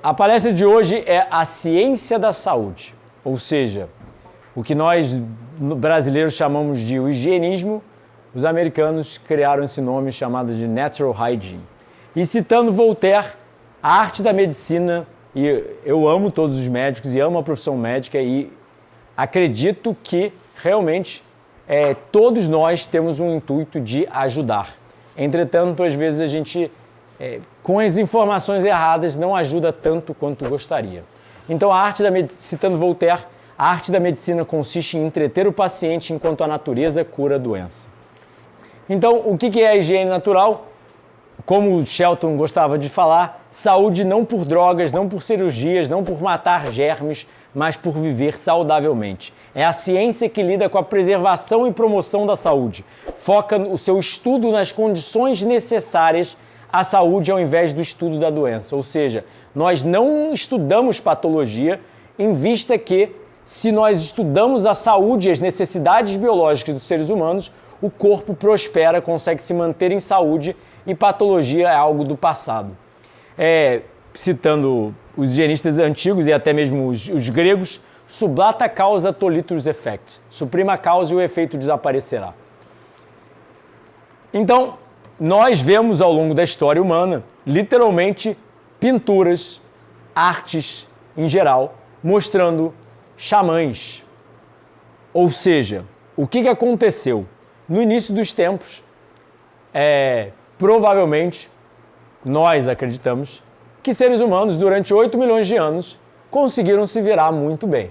A palestra de hoje é a ciência da saúde, ou seja, o que nós brasileiros chamamos de higienismo, os americanos criaram esse nome chamado de Natural Hygiene. E citando Voltaire, a arte da medicina, e eu amo todos os médicos e amo a profissão médica e acredito que realmente todos nós temos um intuito de ajudar. Entretanto, às vezes a gente, com as informações erradas, não ajuda tanto quanto gostaria. Então, citando Voltaire, a arte da medicina consiste em entreter o paciente enquanto a natureza cura a doença. Então, o que é a higiene natural? Como o Shelton gostava de falar, saúde não por drogas, não por cirurgias, não por matar germes, mas por viver saudavelmente. É a ciência que lida com a preservação e promoção da saúde. Foca o seu estudo nas condições necessárias à saúde ao invés do estudo da doença. Ou seja, nós não estudamos patologia, em vista que, se nós estudamos a saúde e as necessidades biológicas dos seres humanos, o corpo prospera, consegue se manter em saúde e patologia é algo do passado. Citando os higienistas antigos e até mesmo os gregos, sublata causa tolitus effect, suprima a causa e o efeito desaparecerá. Então, nós vemos ao longo da história humana, literalmente, pinturas, artes em geral, mostrando xamãs. Ou seja, o que aconteceu? No início dos tempos, provavelmente, nós acreditamos que seres humanos, durante 8 milhões de anos, conseguiram se virar muito bem.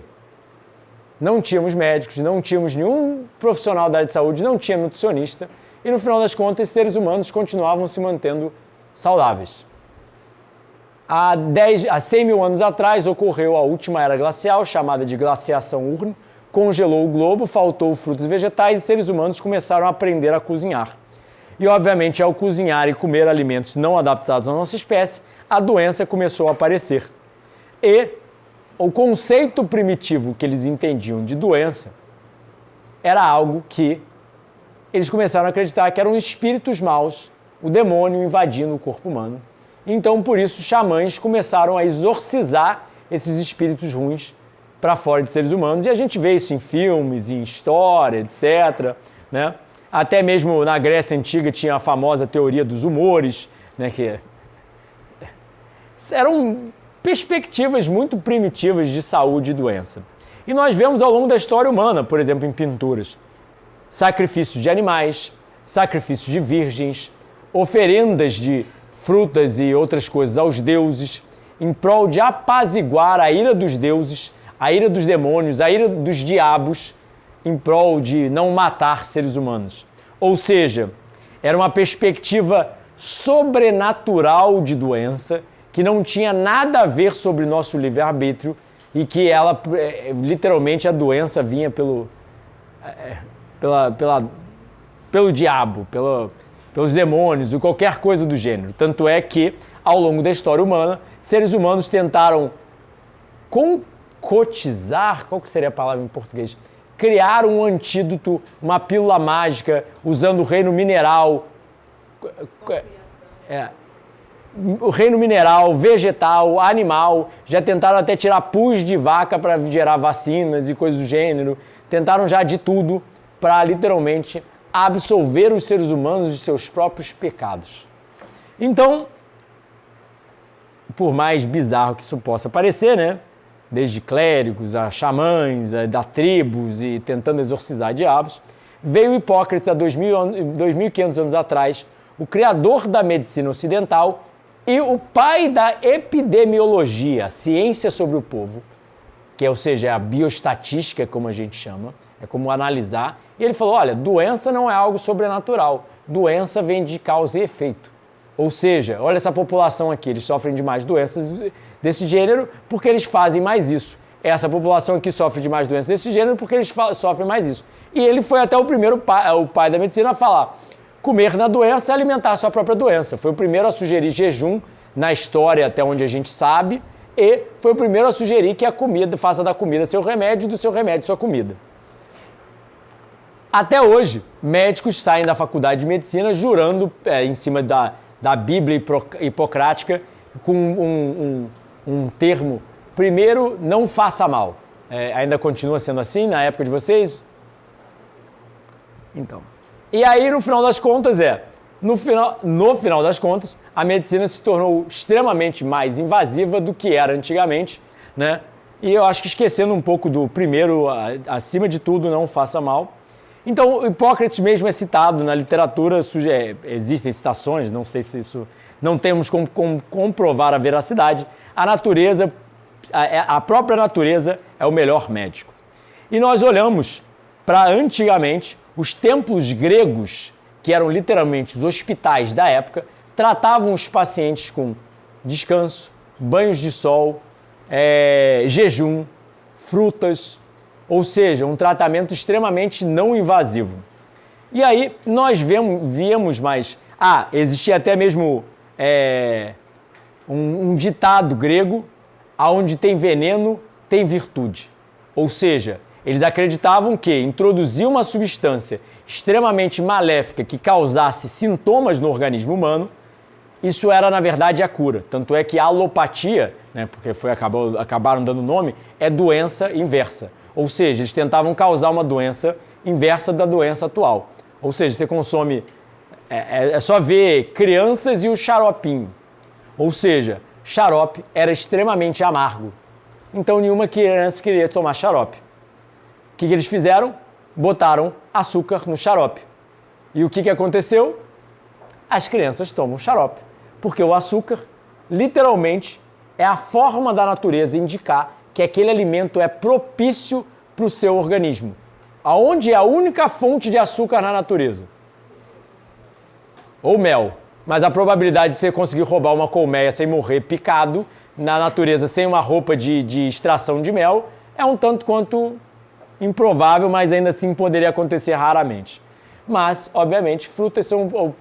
Não tínhamos médicos, não tínhamos nenhum profissional da área de saúde, não tinha nutricionista, e no final das contas, seres humanos continuavam se mantendo saudáveis. Há 100 mil anos atrás, ocorreu a última era glacial, chamada de glaciação Urne, congelou o globo, faltou frutos vegetais e seres humanos começaram a aprender a cozinhar. E, obviamente, ao cozinhar e comer alimentos não adaptados à nossa espécie, a doença começou a aparecer. E o conceito primitivo que eles entendiam de doença era algo que eles começaram a acreditar que eram espíritos maus, o demônio invadindo o corpo humano. Então, por isso, xamãs começaram a exorcizar esses espíritos ruins para fora de seres humanos, e a gente vê isso em filmes, em história, etc., né? Até mesmo na Grécia Antiga tinha a famosa teoria dos humores, né? Que eram perspectivas muito primitivas de saúde e doença. E nós vemos ao longo da história humana, por exemplo, em pinturas, sacrifícios de animais, sacrifícios de virgens, oferendas de frutas e outras coisas aos deuses, em prol de apaziguar a ira dos deuses, a ira dos demônios, a ira dos diabos, em prol de não matar seres humanos. Ou seja, era uma perspectiva sobrenatural de doença, que não tinha nada a ver sobre nosso livre-arbítrio e que ela, literalmente, a doença vinha pelo diabo, pelos demônios ou qualquer coisa do gênero. Tanto é que, ao longo da história humana, seres humanos tentaram concotizar, qual que seria a palavra em português? Criar um antídoto, uma pílula mágica, usando o reino mineral, o reino mineral, vegetal, animal, já tentaram até tirar pus de vaca para gerar vacinas e coisas do gênero, tentaram já de tudo para literalmente absolver os seres humanos de seus próprios pecados. Então, por mais bizarro que isso possa parecer, né? Desde clérigos a xamãs, a tribos e tentando exorcizar diabos, veio Hipócrates há 2.500 anos atrás, o criador da medicina ocidental e o pai da epidemiologia, a ciência sobre o povo, que ou seja, é a bioestatística, como a gente chama, é como analisar, e ele falou, olha, doença não é algo sobrenatural, doença vem de causa e efeito. Ou seja, olha essa população aqui, eles sofrem de mais doenças desse gênero porque eles fazem mais isso. Essa população aqui sofre de mais doenças desse gênero porque eles sofrem mais isso. E ele foi até o pai da medicina a falar, comer na doença é alimentar a sua própria doença. Foi o primeiro a sugerir jejum na história até onde a gente sabe e foi o primeiro a sugerir que a comida, faça da comida seu remédio e do seu remédio sua comida. Até hoje, médicos saem da faculdade de medicina jurando em cima da Bíblia hipocrática com um termo, primeiro, não faça mal. Ainda continua sendo assim na época de vocês? Então. E aí, no final das contas, no final das contas, a medicina se tornou extremamente mais invasiva do que era antigamente, né? E eu acho que esquecendo um pouco do primeiro, acima de tudo, não faça mal. Então, Hipócrates mesmo é citado na literatura, existem citações, não sei se isso, não temos como comprovar a veracidade. A própria natureza é o melhor médico. E nós olhamos para antigamente, os templos gregos, que eram literalmente os hospitais da época, tratavam os pacientes com descanso, banhos de sol, jejum, frutas, ou seja, um tratamento extremamente não invasivo. E aí nós víamos mais... existia até mesmo um ditado grego, aonde tem veneno, tem virtude. Ou seja, eles acreditavam que introduzir uma substância extremamente maléfica que causasse sintomas no organismo humano, isso era, na verdade, a cura. Tanto é que a alopatia, né, porque acabaram dando nome, é doença inversa. Ou seja, eles tentavam causar uma doença inversa da doença atual. Ou seja, você consome... É só ver crianças e o xaropinho. Ou seja, xarope era extremamente amargo. Então, nenhuma criança queria tomar xarope. O que eles fizeram? Botaram açúcar no xarope. E o que aconteceu? As crianças tomam xarope. Porque o açúcar, literalmente, é a forma da natureza indicar que aquele alimento é propício para o seu organismo. Aonde é a única fonte de açúcar na natureza? Ou mel. Mas a probabilidade de você conseguir roubar uma colmeia sem morrer picado na natureza, sem uma roupa de extração de mel, é um tanto quanto improvável, mas ainda assim poderia acontecer raramente. Mas, obviamente, frutas são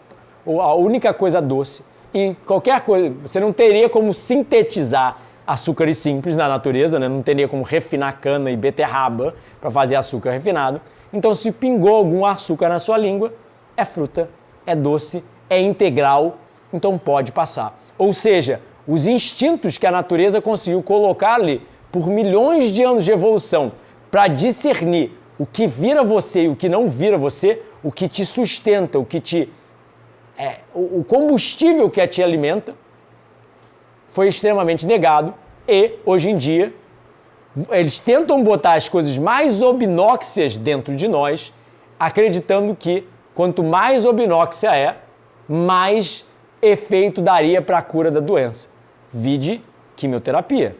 a única coisa doce. E qualquer coisa, você não teria como sintetizar açúcares simples na natureza, né? Não teria como refinar cana e beterraba para fazer açúcar refinado. Então, se pingou algum açúcar na sua língua, é fruta, é doce, é integral, então pode passar. Ou seja, os instintos que a natureza conseguiu colocar ali por milhões de anos de evolução para discernir o que vira você e o que não vira você, o que te sustenta, o que o combustível que te alimenta, foi extremamente negado e, hoje em dia, eles tentam botar as coisas mais obnóxias dentro de nós, acreditando que quanto mais obnóxia mais efeito daria para a cura da doença. Vide quimioterapia.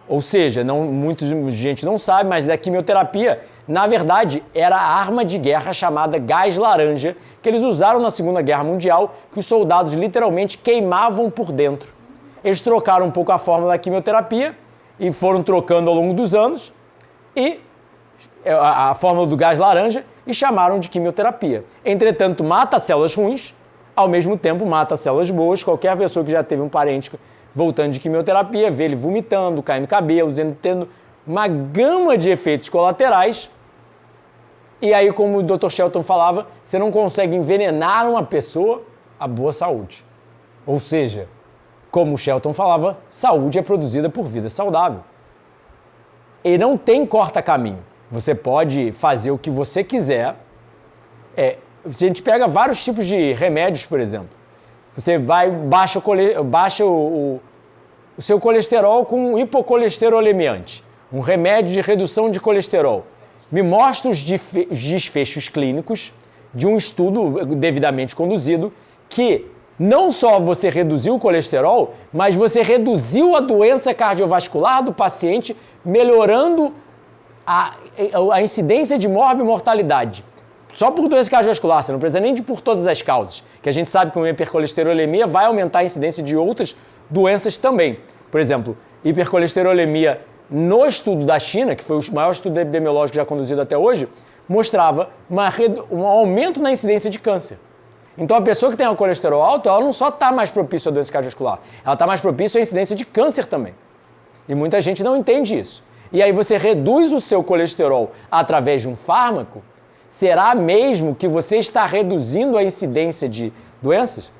Ou seja, muita gente não sabe, mas a quimioterapia, na verdade, era a arma de guerra chamada gás laranja, que eles usaram na Segunda Guerra Mundial, que os soldados literalmente queimavam por dentro. Eles trocaram um pouco a fórmula da quimioterapia e foram trocando ao longo dos anos e a fórmula do gás laranja e chamaram de quimioterapia. Entretanto, mata células ruins, ao mesmo tempo mata células boas. Qualquer pessoa que já teve um parente voltando de quimioterapia, vê ele vomitando, caindo cabelo, tendo uma gama de efeitos colaterais. E aí, como o Dr. Shelton falava, você não consegue envenenar uma pessoa a boa saúde. Ou seja, como o Shelton falava, saúde é produzida por vida saudável. E não tem corta-caminho. Você pode fazer o que você quiser. A gente pega vários tipos de remédios, por exemplo. Você baixa o seu colesterol com um hipocolesterolemiante, um remédio de redução de colesterol. Me mostra os desfechos clínicos de um estudo devidamente conduzido que não só você reduziu o colesterol, mas você reduziu a doença cardiovascular do paciente, melhorando a incidência de morbimortalidade. Só por doença cardiovascular, você não precisa nem de por todas as causas, que a gente sabe que uma hipercolesterolemia vai aumentar a incidência de outras doenças também. Por exemplo, hipercolesterolemia no estudo da China, que foi o maior estudo epidemiológico já conduzido até hoje, mostrava um aumento na incidência de câncer. Então a pessoa que tem o colesterol alto, ela não só está mais propícia à doença cardiovascular, ela está mais propícia à incidência de câncer também. E muita gente não entende isso. E aí você reduz o seu colesterol através de um fármaco, será mesmo que você está reduzindo a incidência de doenças?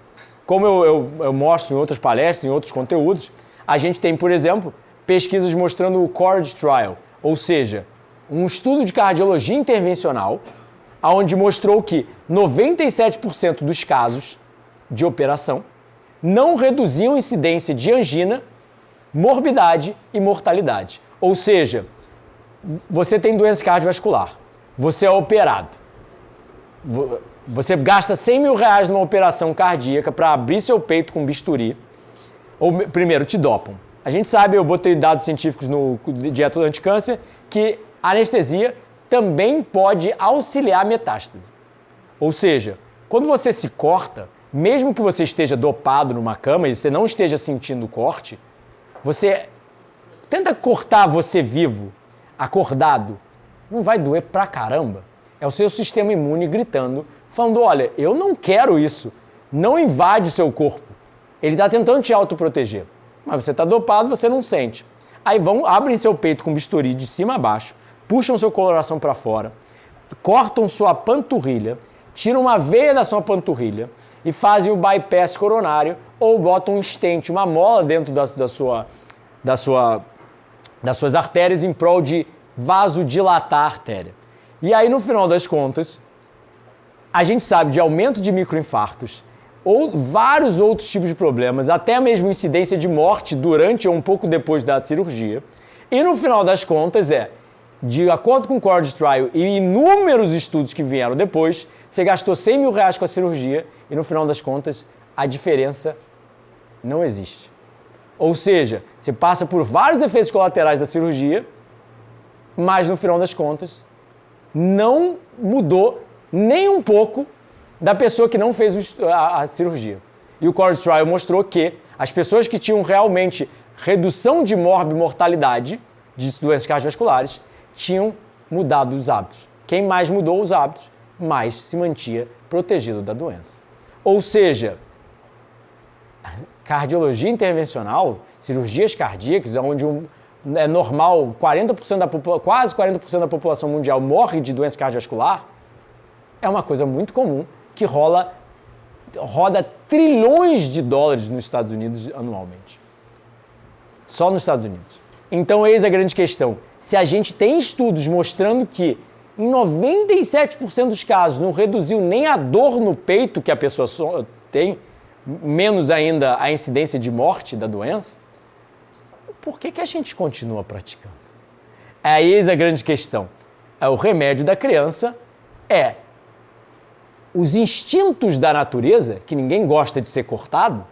Como eu mostro em outras palestras, em outros conteúdos, A gente tem, por exemplo, pesquisas mostrando o CORD Trial, ou seja, um estudo de cardiologia intervencional, onde mostrou que 97% dos casos de operação não reduziam incidência de angina, morbidade e mortalidade. Ou seja, você tem doença cardiovascular, você é operado, você gasta 100 mil reais numa operação cardíaca para abrir seu peito com bisturi, ou primeiro te dopam. A gente sabe, eu botei dados científicos no Dieta Anticâncer, que a anestesia também pode auxiliar a metástase. Ou seja, quando você se corta, mesmo que você esteja dopado numa cama e você não esteja sentindo o corte, você tenta cortar você vivo, acordado, não vai doer pra caramba. É o seu sistema imune gritando, falando, olha, eu não quero isso, não invade seu corpo. Ele está tentando te autoproteger, mas você está dopado, você não sente. Aí abrem seu peito com bisturi de cima a baixo, puxam seu coração para fora, cortam sua panturrilha, tiram uma veia da sua panturrilha e fazem o bypass coronário ou botam um stent, uma mola dentro das suas artérias em prol de vasodilatar a artéria. E aí, no final das contas, a gente sabe de aumento de microinfartos ou vários outros tipos de problemas, até mesmo incidência de morte durante ou um pouco depois da cirurgia. E no final das contas de acordo com o CORD Trial e inúmeros estudos que vieram depois, você gastou 100 mil reais com a cirurgia e no final das contas a diferença não existe. Ou seja, você passa por vários efeitos colaterais da cirurgia, mas no final das contas não mudou nem um pouco da pessoa que não fez a cirurgia. E o CORD Trial mostrou que as pessoas que tinham realmente redução de mortalidade de doenças cardiovasculares tinham mudado os hábitos. Quem mais mudou os hábitos, mais se mantinha protegido da doença. Ou seja, cardiologia intervencional, cirurgias cardíacas, onde é normal 40% quase 40% da população mundial morre de doença cardiovascular, é uma coisa muito comum que roda trilhões de dólares nos Estados Unidos anualmente. Só nos Estados Unidos. Então, eis a grande questão. Se a gente tem estudos mostrando que em 97% dos casos não reduziu nem a dor no peito que a pessoa tem, menos ainda a incidência de morte da doença, por que a gente continua praticando? Eis a grande questão. O remédio da criança é os instintos da natureza, que ninguém gosta de ser cortado,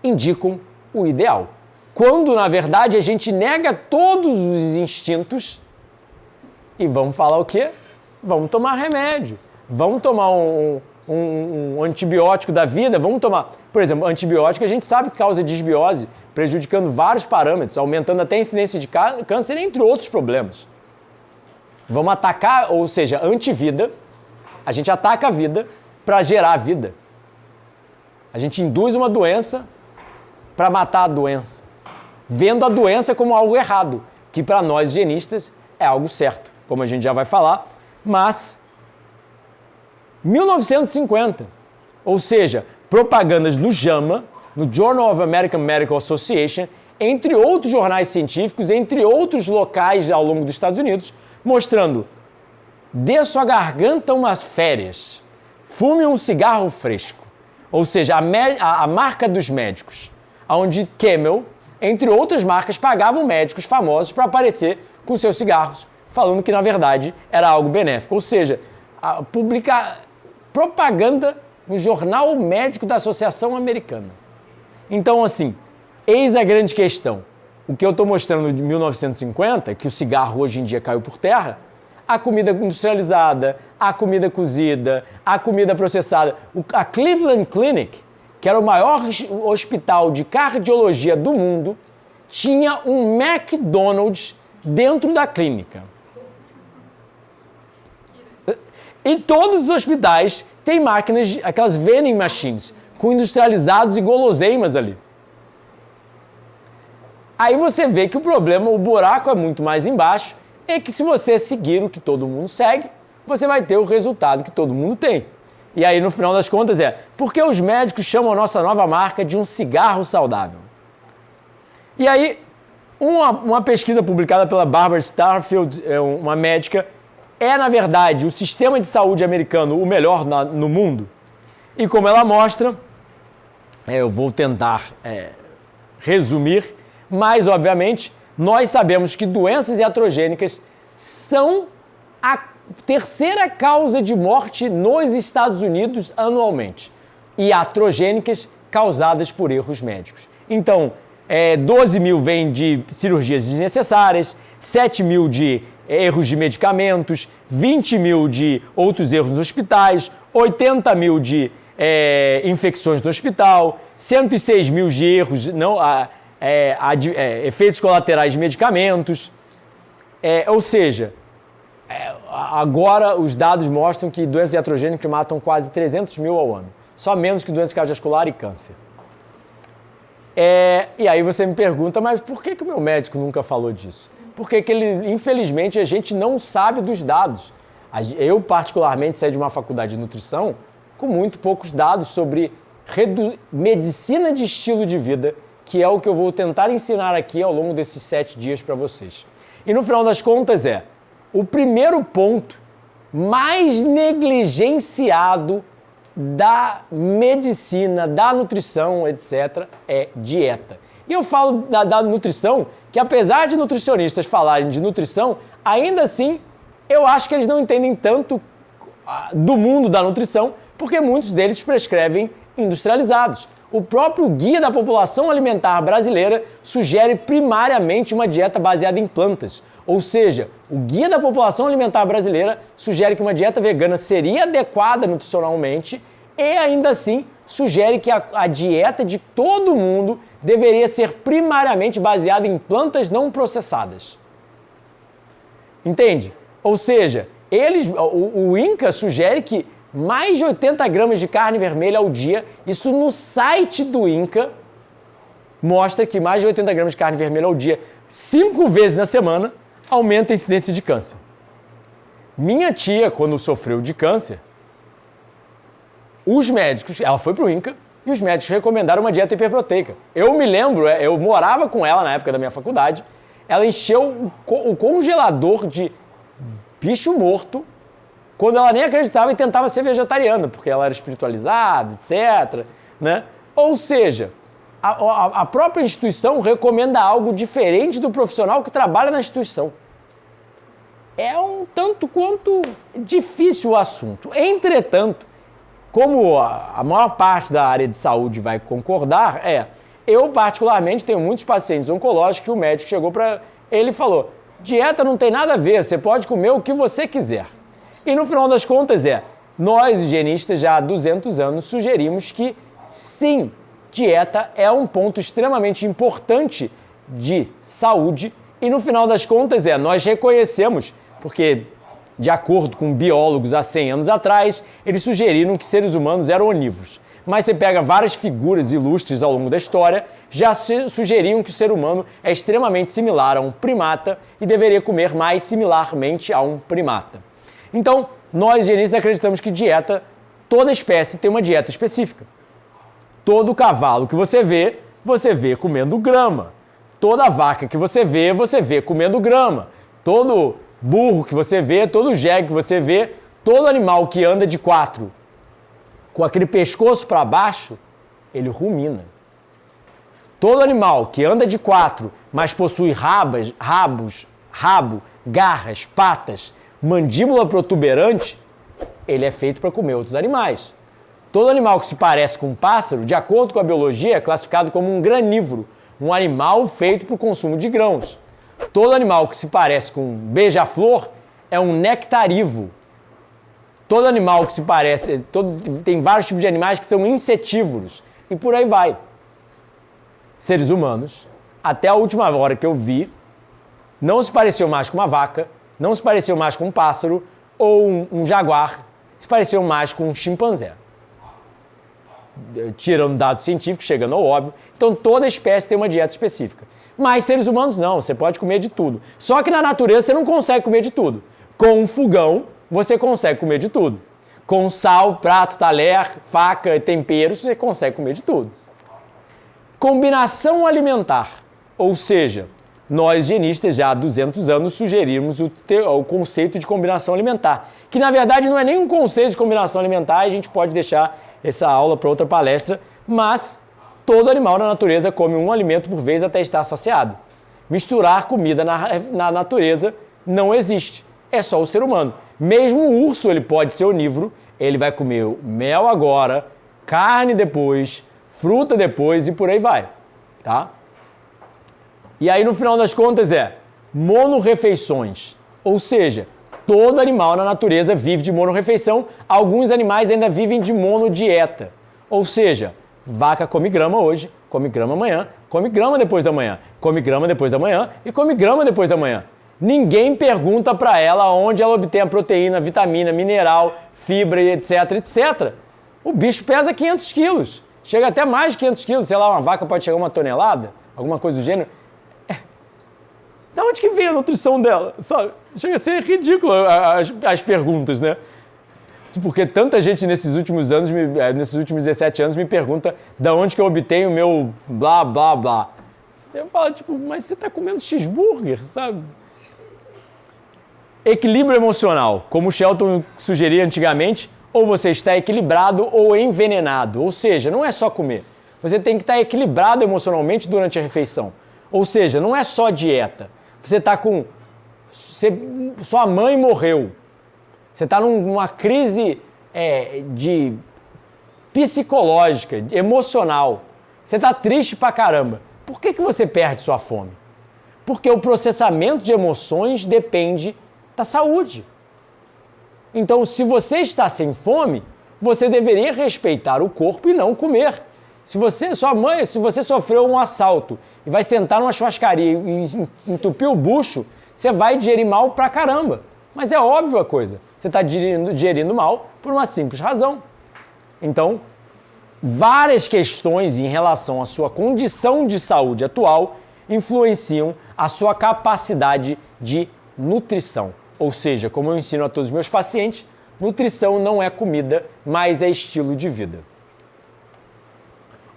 indicam o ideal. Quando, na verdade, a gente nega todos os instintos e vamos falar o quê? Vamos tomar remédio, vamos tomar um antibiótico da vida, vamos tomar, por exemplo, antibiótico a gente sabe que causa disbiose, prejudicando vários parâmetros, aumentando até a incidência de câncer, entre outros problemas. Vamos atacar, ou seja, antivida, a gente ataca a vida para gerar a vida. A gente induz uma doença para matar a doença, vendo a doença como algo errado, que para nós higienistas é algo certo, como a gente já vai falar, mas 1950, ou seja, propagandas no JAMA, no Journal of American Medical Association, entre outros jornais científicos, entre outros locais ao longo dos Estados Unidos, mostrando: dê sua garganta umas férias, fume um cigarro fresco. Ou seja, a marca dos médicos, onde Camel, entre outras marcas, pagavam médicos famosos para aparecer com seus cigarros, falando que, na verdade, era algo benéfico. Ou seja, publicar propaganda no Jornal Médico da Associação Americana. Então, assim, eis a grande questão. O que eu estou mostrando de 1950, que o cigarro hoje em dia caiu por terra, a comida industrializada, a comida cozida, a comida processada. A Cleveland Clinic, que era o maior hospital de cardiologia do mundo, tinha um McDonald's dentro da clínica. E todos os hospitais têm máquinas, aquelas vending machines, com industrializados e guloseimas ali. Aí você vê que o problema, o buraco é muito mais embaixo, é que se você seguir o que todo mundo segue, você vai ter o resultado que todo mundo tem. E aí, no final das contas, por que os médicos chamam a nossa nova marca de um cigarro saudável? E aí, uma pesquisa publicada pela Barbara Starfield, uma médica, na verdade, o sistema de saúde americano o melhor no mundo? E como ela mostra, eu vou tentar resumir, mas, obviamente, nós sabemos que doenças iatrogênicas são a terceira causa de morte nos Estados Unidos anualmente. Iatrogênicas causadas por erros médicos. Então, 12 mil vem de cirurgias desnecessárias, 7 mil de erros de medicamentos, 20 mil de outros erros nos hospitais, 80 mil de infecções no hospital, 106 mil de erros, efeitos colaterais de medicamentos. Ou seja, agora os dados mostram que doenças iatrogênicas matam quase 300 mil ao ano. Só menos que doença cardiovascular e câncer. E aí você me pergunta, mas por que o meu médico nunca falou disso? Porque infelizmente, a gente não sabe dos dados. Eu, particularmente, saí de uma faculdade de nutrição com muito poucos dados sobre medicina de estilo de vida, que é o que eu vou tentar ensinar aqui ao longo desses 7 dias para vocês. E no final das contas o primeiro ponto mais negligenciado da medicina, da nutrição, etc., é dieta. E eu falo da nutrição, que apesar de nutricionistas falarem de nutrição, ainda assim, eu acho que eles não entendem tanto do mundo da nutrição, porque muitos deles prescrevem industrializados. O próprio Guia da População Alimentar Brasileira sugere primariamente uma dieta baseada em plantas. Ou seja, o Guia da População Alimentar Brasileira sugere que uma dieta vegana seria adequada nutricionalmente e, ainda assim, sugere que a dieta de todo mundo deveria ser primariamente baseada em plantas não processadas. Entende? Ou seja, o INCA sugere que mais de 80 gramas de carne vermelha ao dia, isso no site do INCA, mostra que mais de 80 gramas de carne vermelha ao dia, 5 vezes na semana, aumenta a incidência de câncer. Minha tia, quando sofreu de câncer, os médicos, ela foi para o INCA e os médicos recomendaram uma dieta hiperproteica. Eu me lembro, eu morava com ela na época da minha faculdade, ela encheu o congelador de bicho morto quando ela nem acreditava e tentava ser vegetariana, porque ela era espiritualizada, etc. Né? Ou seja, a própria instituição recomenda algo diferente do profissional que trabalha na instituição. É um tanto quanto difícil o assunto. Entretanto, como a maior parte da área de saúde vai concordar, eu particularmente tenho muitos pacientes oncológicos que o médico chegou para ele e falou: dieta não tem nada a ver, você pode comer o que você quiser. E no final das contas nós higienistas já há 200 anos sugerimos que sim, dieta é um ponto extremamente importante de saúde e no final das contas nós reconhecemos, porque de acordo com biólogos há 100 anos atrás, eles sugeriram que seres humanos eram onívoros. Mas você pega várias figuras ilustres ao longo da história, já sugeriam que o ser humano é extremamente similar a um primata e deveria comer mais similarmente a um primata. Então, nós higienistas acreditamos que toda espécie tem uma dieta específica. Todo cavalo que você vê comendo grama. Toda vaca que você vê comendo grama. Todo burro que você vê, todo jegue que você vê, todo animal que anda de 4 com aquele pescoço para baixo, ele rumina. Todo animal que anda de 4, mas possui rabo, garras, patas, mandíbula protuberante, ele é feito para comer outros animais. Todo animal que se parece com um pássaro, de acordo com a biologia, é classificado como um granívoro, um animal feito para o consumo de grãos. Todo animal que se parece com um beija-flor é um nectarívoro. Todo animal que se parece... tem vários tipos de animais que são insetívoros. E por aí vai. Seres humanos, até a última hora que eu vi, não se pareceu mais com uma vaca, não se pareceu mais com um pássaro ou um jaguar, se pareceu mais com um chimpanzé. Tirando dados científicos, chegando ao óbvio. Então toda espécie tem uma dieta específica. Mas seres humanos não, você pode comer de tudo. Só que na natureza você não consegue comer de tudo. Com um fogão, você consegue comer de tudo. Com sal, prato, talher, faca e tempero, você consegue comer de tudo. Combinação alimentar Ou seja, nós higienistas já há 200 anos sugerimos o conceito de combinação alimentar, que na verdade não é nem um conceito de combinação alimentar, a gente pode deixar essa aula para outra palestra, mas todo animal na natureza come um alimento por vez até estar saciado. Misturar comida na natureza não existe, é só o ser humano. Mesmo o urso ele pode ser onívoro, ele vai comer mel agora, carne depois, fruta depois e por aí vai, tá? E aí no final das contas monorrefeições, ou seja, todo animal na natureza vive de monorrefeição, alguns animais ainda vivem de monodieta, ou seja, vaca come grama hoje, come grama amanhã, come grama depois da manhã, come grama depois da manhã e come grama depois da manhã. Ninguém pergunta para ela onde ela obtém a proteína, vitamina, mineral, fibra e etc, etc. O bicho pesa 500 quilos, chega até mais de 500 quilos, sei lá, uma vaca pode chegar a 1 tonelada, alguma coisa do gênero. Da onde que vem a nutrição dela? Sabe? Chega a ser ridículo as perguntas, né? Porque tanta gente nesses últimos anos, nesses últimos 17 anos, me pergunta da onde que eu obtenho o meu blá, blá, blá. Você fala, tipo, mas você está comendo cheeseburger, sabe? Equilíbrio emocional. Como o Shelton sugeria antigamente, ou você está equilibrado ou envenenado. Ou seja, não é só comer. Você tem que estar equilibrado emocionalmente durante a refeição. Ou seja, não é só dieta. Você está com... sua mãe morreu. Você está numa crise psicológica, emocional. Você está triste pra caramba. Por que você perde sua fome? Porque o processamento de emoções depende da saúde. Então, se você está sem fome, você deveria respeitar o corpo e não comer. Se você sofreu um assalto e vai sentar numa churrascaria e entupir o bucho, você vai digerir mal pra caramba. Mas é óbvio a coisa. Você está digerindo mal por uma simples razão. Então, várias questões em relação à sua condição de saúde atual influenciam a sua capacidade de nutrição. Ou seja, como eu ensino a todos os meus pacientes, nutrição não é comida, mas é estilo de vida.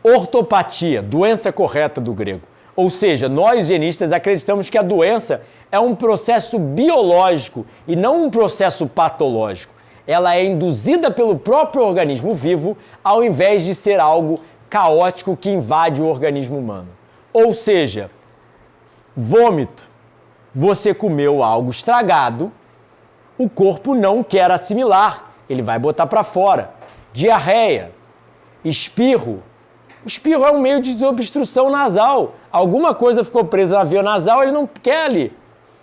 Ortopatia, doença correta do grego. Ou seja, nós higienistas acreditamos que a doença é um processo biológico e não um processo patológico. Ela é induzida pelo próprio organismo vivo ao invés de ser algo caótico que invade o organismo humano. Ou seja, vômito. Você comeu algo estragado, o corpo não quer assimilar, ele vai botar para fora. Diarreia, espirro. O espirro é um meio de obstrução nasal. Alguma coisa ficou presa na via nasal, ele não quer ali.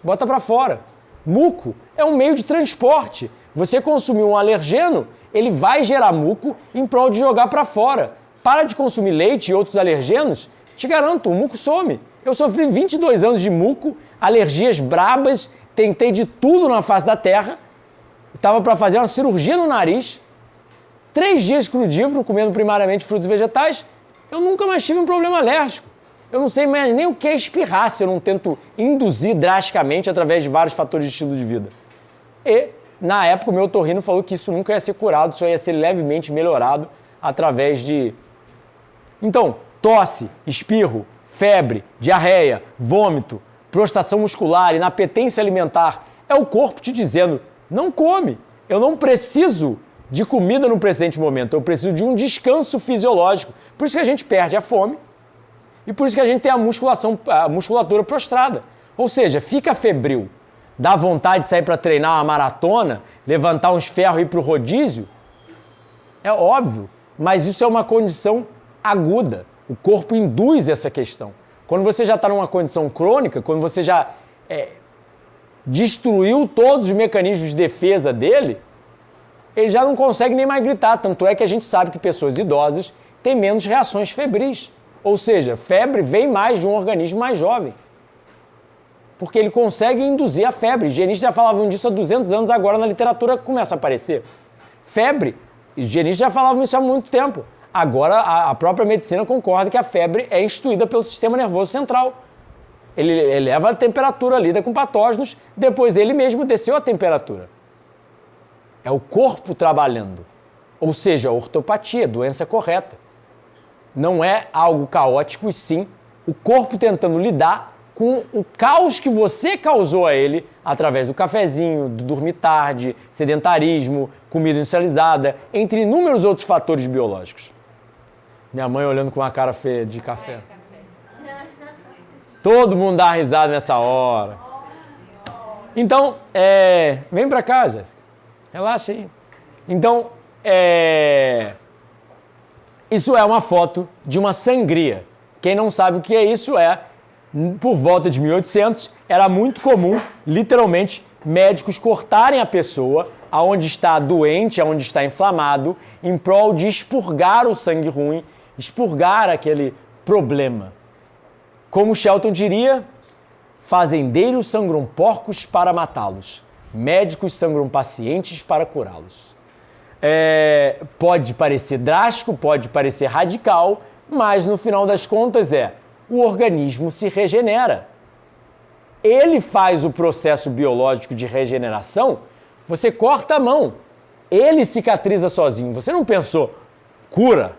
Bota para fora. Muco é um meio de transporte. Você consumiu um alergeno, ele vai gerar muco em prol de jogar para fora. Para de consumir leite e outros alergenos, te garanto, o muco some. Eu sofri 22 anos de muco, alergias brabas, tentei de tudo na face da terra. Estava para fazer uma cirurgia no nariz. 3 dias crudívoro, comendo primariamente frutos e vegetais. Eu nunca mais tive um problema alérgico. Eu não sei mais nem o que é espirrar se eu não tento induzir drasticamente através de vários fatores de estilo de vida. E, na época, o meu otorrino falou que isso nunca ia ser curado, só ia ser levemente melhorado através de... Então, tosse, espirro, febre, diarreia, vômito, prostração muscular, inapetência alimentar, é o corpo te dizendo, não come, eu não preciso de comida no presente momento, eu preciso de um descanso fisiológico. Por isso que a gente perde a fome e por isso que a gente tem a musculatura prostrada. Ou seja, fica febril, dá vontade de sair para treinar uma maratona, levantar uns ferros e ir para o rodízio, é óbvio, mas isso é uma condição aguda. O corpo induz essa questão. Quando você já está numa condição crônica, quando você já destruiu todos os mecanismos de defesa dele, ele já não consegue nem mais gritar. Tanto é que a gente sabe que pessoas idosas têm menos reações febris. Ou seja, febre vem mais de um organismo mais jovem. Porque ele consegue induzir a febre. Os higienistas já falavam disso há 200 anos, agora na literatura começa a aparecer. Febre, os higienistas já falavam isso há muito tempo. Agora a própria medicina concorda que a febre é instituída pelo sistema nervoso central. Ele eleva a temperatura, lida com patógenos, depois ele mesmo desceu a temperatura. É o corpo trabalhando. Ou seja, ortopatia, doença correta. Não é algo caótico e sim o corpo tentando lidar com o caos que você causou a ele através do cafezinho, do dormir tarde, sedentarismo, comida industrializada, entre inúmeros outros fatores biológicos. Minha mãe olhando com uma cara feia de café. Todo mundo dá uma risada nessa hora. Então, vem pra cá, Jéssica. Relaxa aí. Então, isso é uma foto de uma sangria. Quem não sabe o que é isso por volta de 1800, era muito comum, literalmente, médicos cortarem a pessoa aonde está doente, aonde está inflamado, em prol de expurgar o sangue ruim, expurgar aquele problema. Como Shelton diria, fazendeiros sangram porcos para matá-los, médicos sangram pacientes para curá-los. Pode parecer drástico, pode parecer radical, mas no final das contas o organismo se regenera. Ele faz o processo biológico de regeneração, você corta a mão, ele cicatriza sozinho, você não pensou, cura,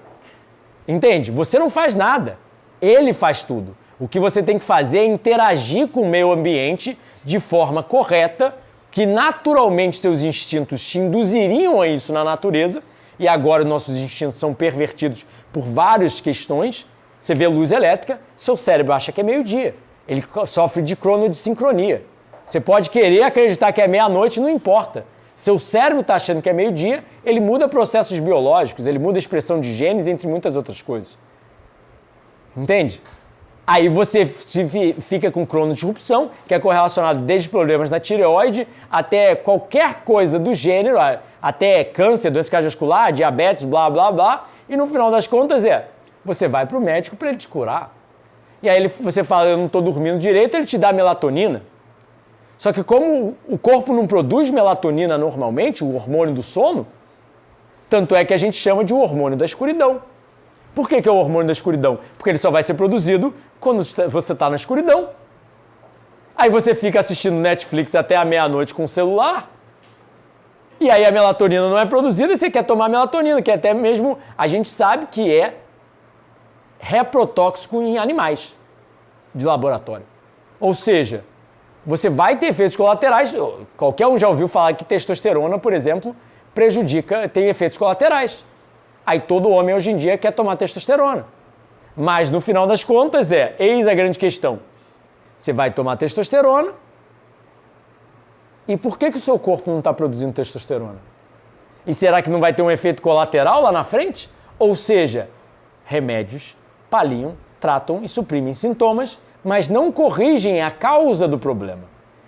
entende? Você não faz nada, ele faz tudo. O que você tem que fazer é interagir com o meio ambiente de forma correta, que naturalmente seus instintos te induziriam a isso na natureza, e agora nossos instintos são pervertidos por várias questões. Você vê luz elétrica, seu cérebro acha que é meio-dia. Ele sofre de cronodissincronia. Você pode querer acreditar que é meia-noite, não importa. Seu cérebro está achando que é meio-dia, ele muda processos biológicos, ele muda a expressão de genes, entre muitas outras coisas. Entende? Aí você fica com cronodisrupção, que é correlacionado desde problemas na tireoide até qualquer coisa do gênero, até câncer, doença cardiovascular, diabetes, blá, blá, blá. E no final das contas você vai para o médico para ele te curar. E aí você fala, eu não estou dormindo direito, ele te dá melatonina. Só que como o corpo não produz melatonina normalmente, o hormônio do sono, tanto é que a gente chama de o hormônio da escuridão. Por que é o hormônio da escuridão? Porque ele só vai ser produzido quando você está na escuridão. Aí você fica assistindo Netflix até a meia-noite com o celular. E aí a melatonina não é produzida e você quer tomar melatonina, que até mesmo a gente sabe que é reprotóxico em animais de laboratório. Ou seja, você vai ter efeitos colaterais. Qualquer um já ouviu falar que testosterona, por exemplo, tem efeitos colaterais. Aí todo homem hoje em dia quer tomar testosterona. Mas no final das contas eis a grande questão. Você vai tomar testosterona e por que o seu corpo não está produzindo testosterona? E será que não vai ter um efeito colateral lá na frente? Ou seja, remédios paliam, tratam e suprimem sintomas, mas não corrigem a causa do problema.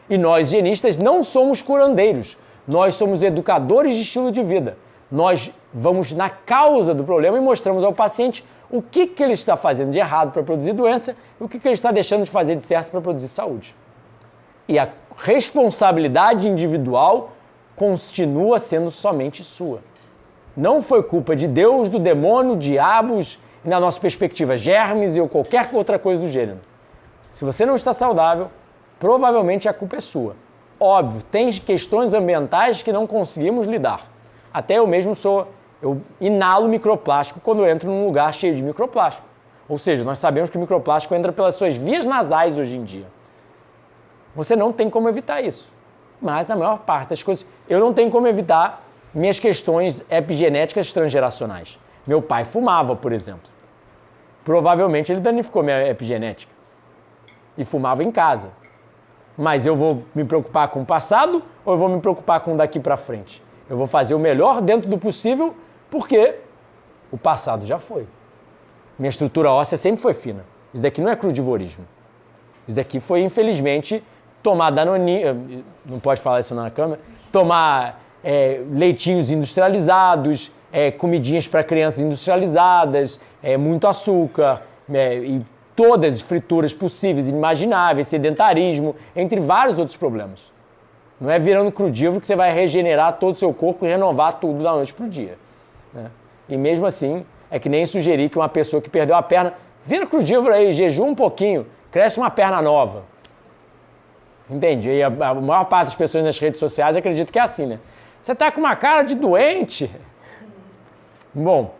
E nós, higienistas, não somos curandeiros. Nós somos educadores de estilo de vida. Nós vamos na causa do problema e mostramos ao paciente o que ele está fazendo de errado para produzir doença e o que ele está deixando de fazer de certo para produzir saúde. E a responsabilidade individual continua sendo somente sua. Não foi culpa de Deus, do demônio, diabos, e na nossa perspectiva, germes ou qualquer outra coisa do gênero. Se você não está saudável, provavelmente a culpa é sua. Óbvio, tem questões ambientais que não conseguimos lidar. Até eu mesmo eu inalo microplástico quando eu entro num lugar cheio de microplástico. Ou seja, nós sabemos que o microplástico entra pelas suas vias nasais hoje em dia. Você não tem como evitar isso. Mas a maior parte das coisas, eu não tenho como evitar minhas questões epigenéticas transgeracionais. Meu pai fumava, por exemplo. Provavelmente ele danificou minha epigenética. E fumava em casa. Mas eu vou me preocupar com o passado ou eu vou me preocupar com daqui para frente? Eu vou fazer o melhor dentro do possível porque o passado já foi. Minha estrutura óssea sempre foi fina. Isso daqui não é crudivorismo. Isso daqui foi, infelizmente, tomar danoninha, não pode falar isso na câmera, tomar leitinhos industrializados, comidinhas para crianças industrializadas, muito açúcar, e todas as frituras possíveis e imagináveis, sedentarismo, entre vários outros problemas. Não é virando crudívoro que você vai regenerar todo o seu corpo e renovar tudo da noite para o dia. Né? E mesmo assim, é que nem sugerir que uma pessoa que perdeu a perna, vira crudívoro aí, jejua um pouquinho, cresce uma perna nova. Entende? E a maior parte das pessoas nas redes sociais acredita que é assim, né? Você tá com uma cara de doente. Bom,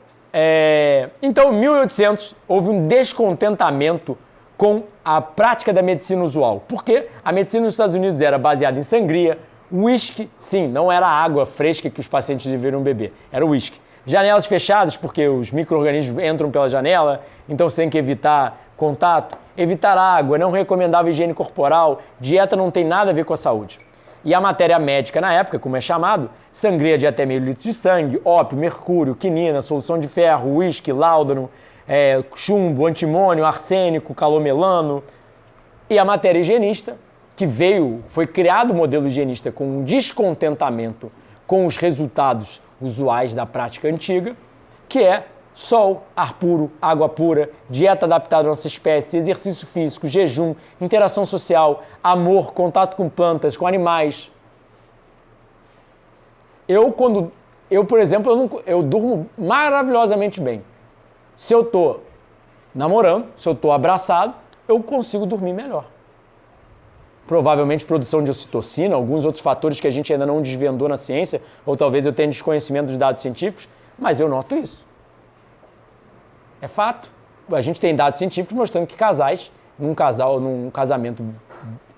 então em 1800 houve um descontentamento com a prática da medicina usual. Porque a medicina nos Estados Unidos era baseada em sangria, uísque, sim, não era a água fresca que os pacientes deveriam beber, era uísque. Janelas fechadas, porque os micro-organismos entram pela janela, então você tem que evitar contato, evitar água, não recomendava higiene corporal, dieta não tem nada a ver com a saúde. E a matéria médica na época, como é chamado, sangria de até meio litro de sangue, ópio, mercúrio, quinina, solução de ferro, uísque, láudano, chumbo, antimônio, arsênico, calomelano. E a matéria higienista, que foi criado o modelo higienista com um descontentamento com os resultados usuais da prática antiga, que é sol, ar puro, água pura, dieta adaptada à nossa espécie, exercício físico, jejum, interação social, amor, contato com plantas, com animais. Por exemplo, eu durmo maravilhosamente bem. Se eu estou namorando, se eu estou abraçado, eu consigo dormir melhor. Provavelmente produção de ocitocina, alguns outros fatores que a gente ainda não desvendou na ciência, ou talvez eu tenha desconhecimento dos dados científicos, mas eu noto isso. É fato. A gente tem dados científicos mostrando que casais, num casamento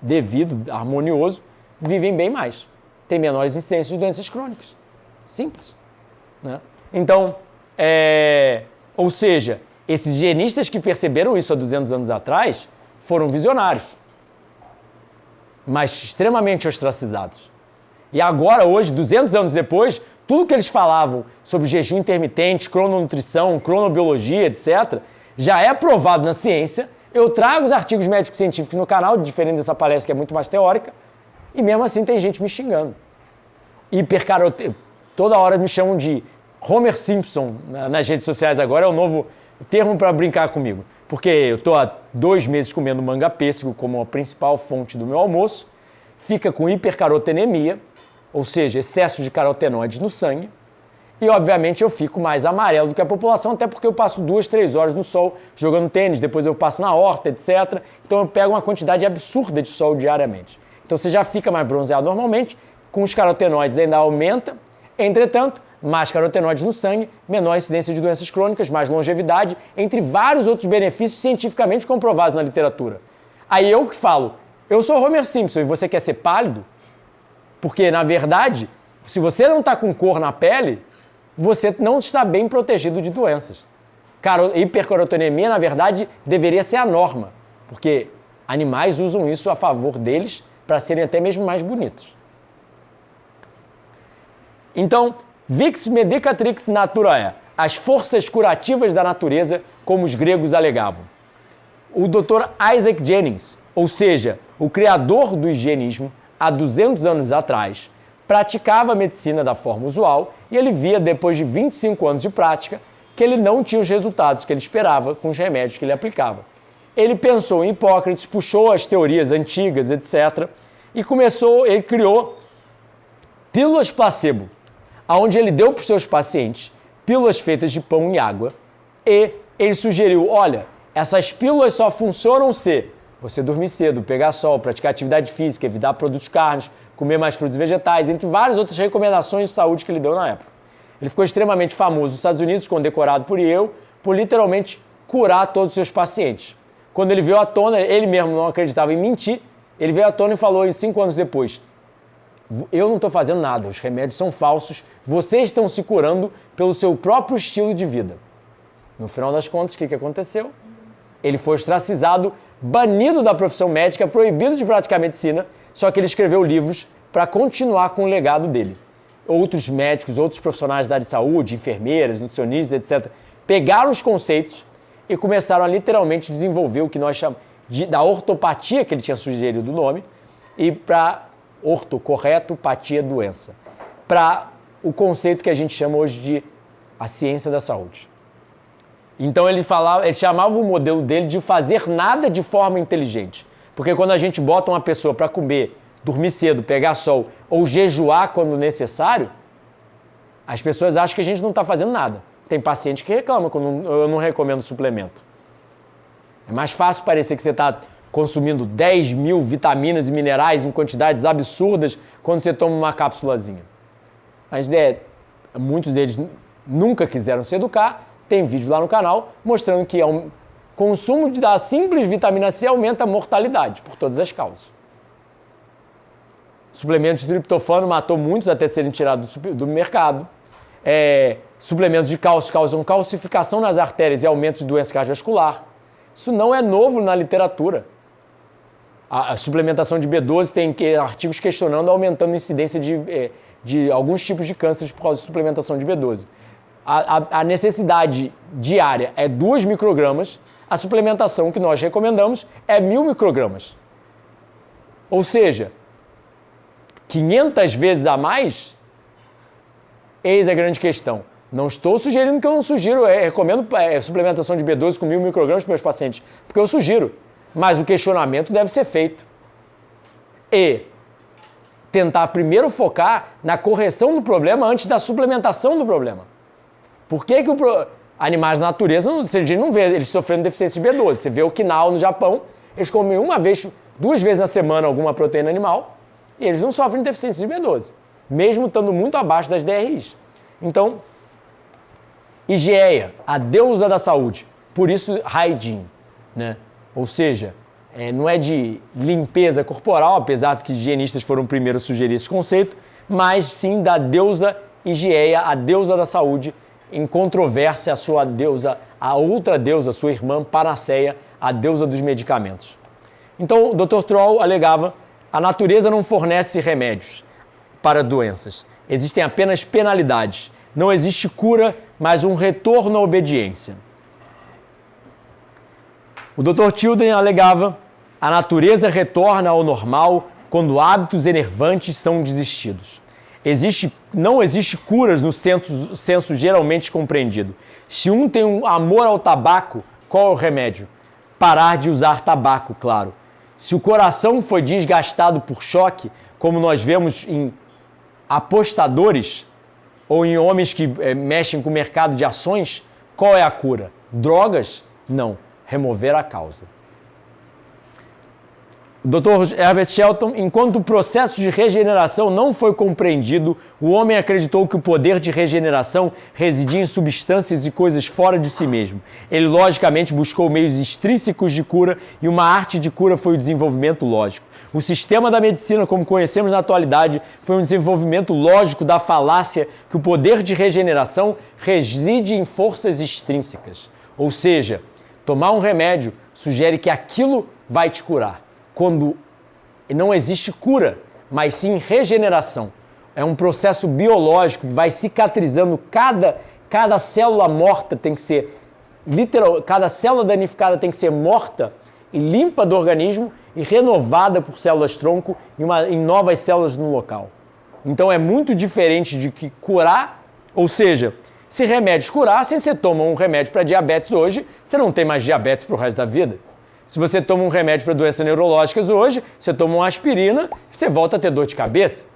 devido, harmonioso, vivem bem mais. Tem menores incidências de doenças crônicas. Simples. Né? Então, ou seja, esses higienistas que perceberam isso há 200 anos atrás foram visionários, mas extremamente ostracizados. E agora, hoje, 200 anos depois, tudo que eles falavam sobre jejum intermitente, crononutrição, cronobiologia, etc., já é provado na ciência. Eu trago os artigos médicos científicos no canal, diferente dessa palestra que é muito mais teórica, e mesmo assim tem gente me xingando. Toda hora me chamam de Homer Simpson nas redes sociais agora, é o novo termo para brincar comigo. Porque eu estou há 2 meses comendo manga pêssego como a principal fonte do meu almoço, fica com hipercarotenemia, ou seja, excesso de carotenoides no sangue, e obviamente eu fico mais amarelo do que a população, até porque eu passo 2, 3 horas no sol jogando tênis, depois eu passo na horta, etc. Então eu pego uma quantidade absurda de sol diariamente. Então você já fica mais bronzeado normalmente, com os carotenoides ainda aumenta, entretanto, mais carotenoides no sangue, menor incidência de doenças crônicas, mais longevidade, entre vários outros benefícios cientificamente comprovados na literatura. Aí eu que falo, eu sou Homer Simpson e você quer ser pálido? Porque, na verdade, se você não está com cor na pele, você não está bem protegido de doenças. Hipercarotenemia, na verdade, deveria ser a norma, porque animais usam isso a favor deles para serem até mesmo mais bonitos. Então, Vix medicatrix naturae, as forças curativas da natureza, como os gregos alegavam. O Dr. Isaac Jennings, ou seja, o criador do higienismo, há 200 anos atrás, praticava a medicina da forma usual e ele via, depois de 25 anos de prática, que ele não tinha os resultados que ele esperava com os remédios que ele aplicava. Ele pensou em Hipócrates, puxou as teorias antigas, etc., e ele criou pílulas placebo, onde ele deu para os seus pacientes pílulas feitas de pão e água, e ele sugeriu, olha, essas pílulas só funcionam se você dormir cedo, pegar sol, praticar atividade física, evitar produtos carnes, comer mais frutos e vegetais, entre várias outras recomendações de saúde que ele deu na época. Ele ficou extremamente famoso nos Estados Unidos, condecorado por Yale, por literalmente curar todos os seus pacientes. Quando ele veio à tona, ele mesmo não acreditava em mentir, ele veio à tona e falou 5 anos depois, eu não estou fazendo nada, os remédios são falsos, vocês estão se curando pelo seu próprio estilo de vida. No final das contas, o que aconteceu? Ele foi ostracizado, banido da profissão médica, proibido de praticar medicina, só que ele escreveu livros para continuar com o legado dele. Outros médicos, outros profissionais da área de saúde, enfermeiras, nutricionistas, etc., pegaram os conceitos e começaram a literalmente desenvolver o que nós chamamos da ortopatia, que ele tinha sugerido o nome, e para orto, correto, patia, doença. Para o conceito que a gente chama hoje de a ciência da saúde. Então ele chamava o modelo dele de fazer nada de forma inteligente. Porque quando a gente bota uma pessoa para comer, dormir cedo, pegar sol ou jejuar quando necessário, as pessoas acham que a gente não está fazendo nada. Tem paciente que reclama quando eu não recomendo suplemento. É mais fácil parecer que você está consumindo 10 mil vitaminas e minerais em quantidades absurdas quando você toma uma cápsulazinha. Mas muitos deles nunca quiseram se educar. Tem vídeo lá no canal mostrando que consumo da simples vitamina C aumenta a mortalidade por todas as causas. Suplementos de triptofano matou muitos até serem tirados do mercado. Suplementos de cálcio causam calcificação nas artérias e aumento de doença cardiovascular. Isso não é novo na literatura. A suplementação de B12 tem artigos questionando aumentando a incidência de alguns tipos de cânceres por causa de suplementação de B12. A necessidade diária é 2 microgramas, a suplementação que nós recomendamos é 1.000 microgramas. Ou seja, 500 vezes a mais, eis a grande questão. Não estou sugerindo que eu não sugiro, recomendo suplementação de B12 com 1.000 microgramas para meus pacientes, porque eu sugiro, mas o questionamento deve ser feito. E tentar primeiro focar na correção do problema antes da suplementação do problema. Por que animais da natureza, a gente não vê eles sofrendo deficiência de B12. Você vê o quinal no Japão, eles comem 2 vezes na semana alguma proteína animal e eles não sofrem deficiência de B12, mesmo estando muito abaixo das DRIs. Então, Hygieia, a deusa da saúde, por isso Hygiene, né? Ou seja, não é de limpeza corporal, apesar de que higienistas foram primeiro a sugerir esse conceito, mas sim da deusa Hygieia, a deusa da saúde, em controvérsia a sua deusa, a outra deusa, sua irmã Panaceia, a deusa dos medicamentos. Então, o Dr. Troll alegava: a natureza não fornece remédios para doenças, existem apenas penalidades. Não existe cura, mas um retorno à obediência. O Dr. Tilden alegava: a natureza retorna ao normal quando hábitos enervantes são desistidos. Não existe curas no senso geralmente compreendido. Se um tem um amor ao tabaco, qual é o remédio? Parar de usar tabaco, claro. Se o coração foi desgastado por choque, como nós vemos em apostadores ou em homens que mexem com o mercado de ações, qual é a cura? Drogas? Não. Remover a causa. O Dr. Herbert Shelton: enquanto o processo de regeneração não foi compreendido, o homem acreditou que o poder de regeneração residia em substâncias e coisas fora de si mesmo. Ele logicamente buscou meios extrínsecos de cura e uma arte de cura foi o desenvolvimento lógico. O sistema da medicina, como conhecemos na atualidade, foi um desenvolvimento lógico da falácia que o poder de regeneração reside em forças extrínsecas. Ou seja, tomar um remédio sugere que aquilo vai te curar, quando não existe cura, mas sim regeneração. É um processo biológico que vai cicatrizando. Cada célula morta tem que ser, cada célula danificada tem que ser morta e limpa do organismo e renovada por células-tronco em novas células no local. Então é muito diferente de que curar, ou seja, se remédios curassem, você toma um remédio para diabetes hoje, você não tem mais diabetes para o resto da vida. Se você toma um remédio para doenças neurológicas hoje, você toma uma aspirina, você volta a ter dor de cabeça.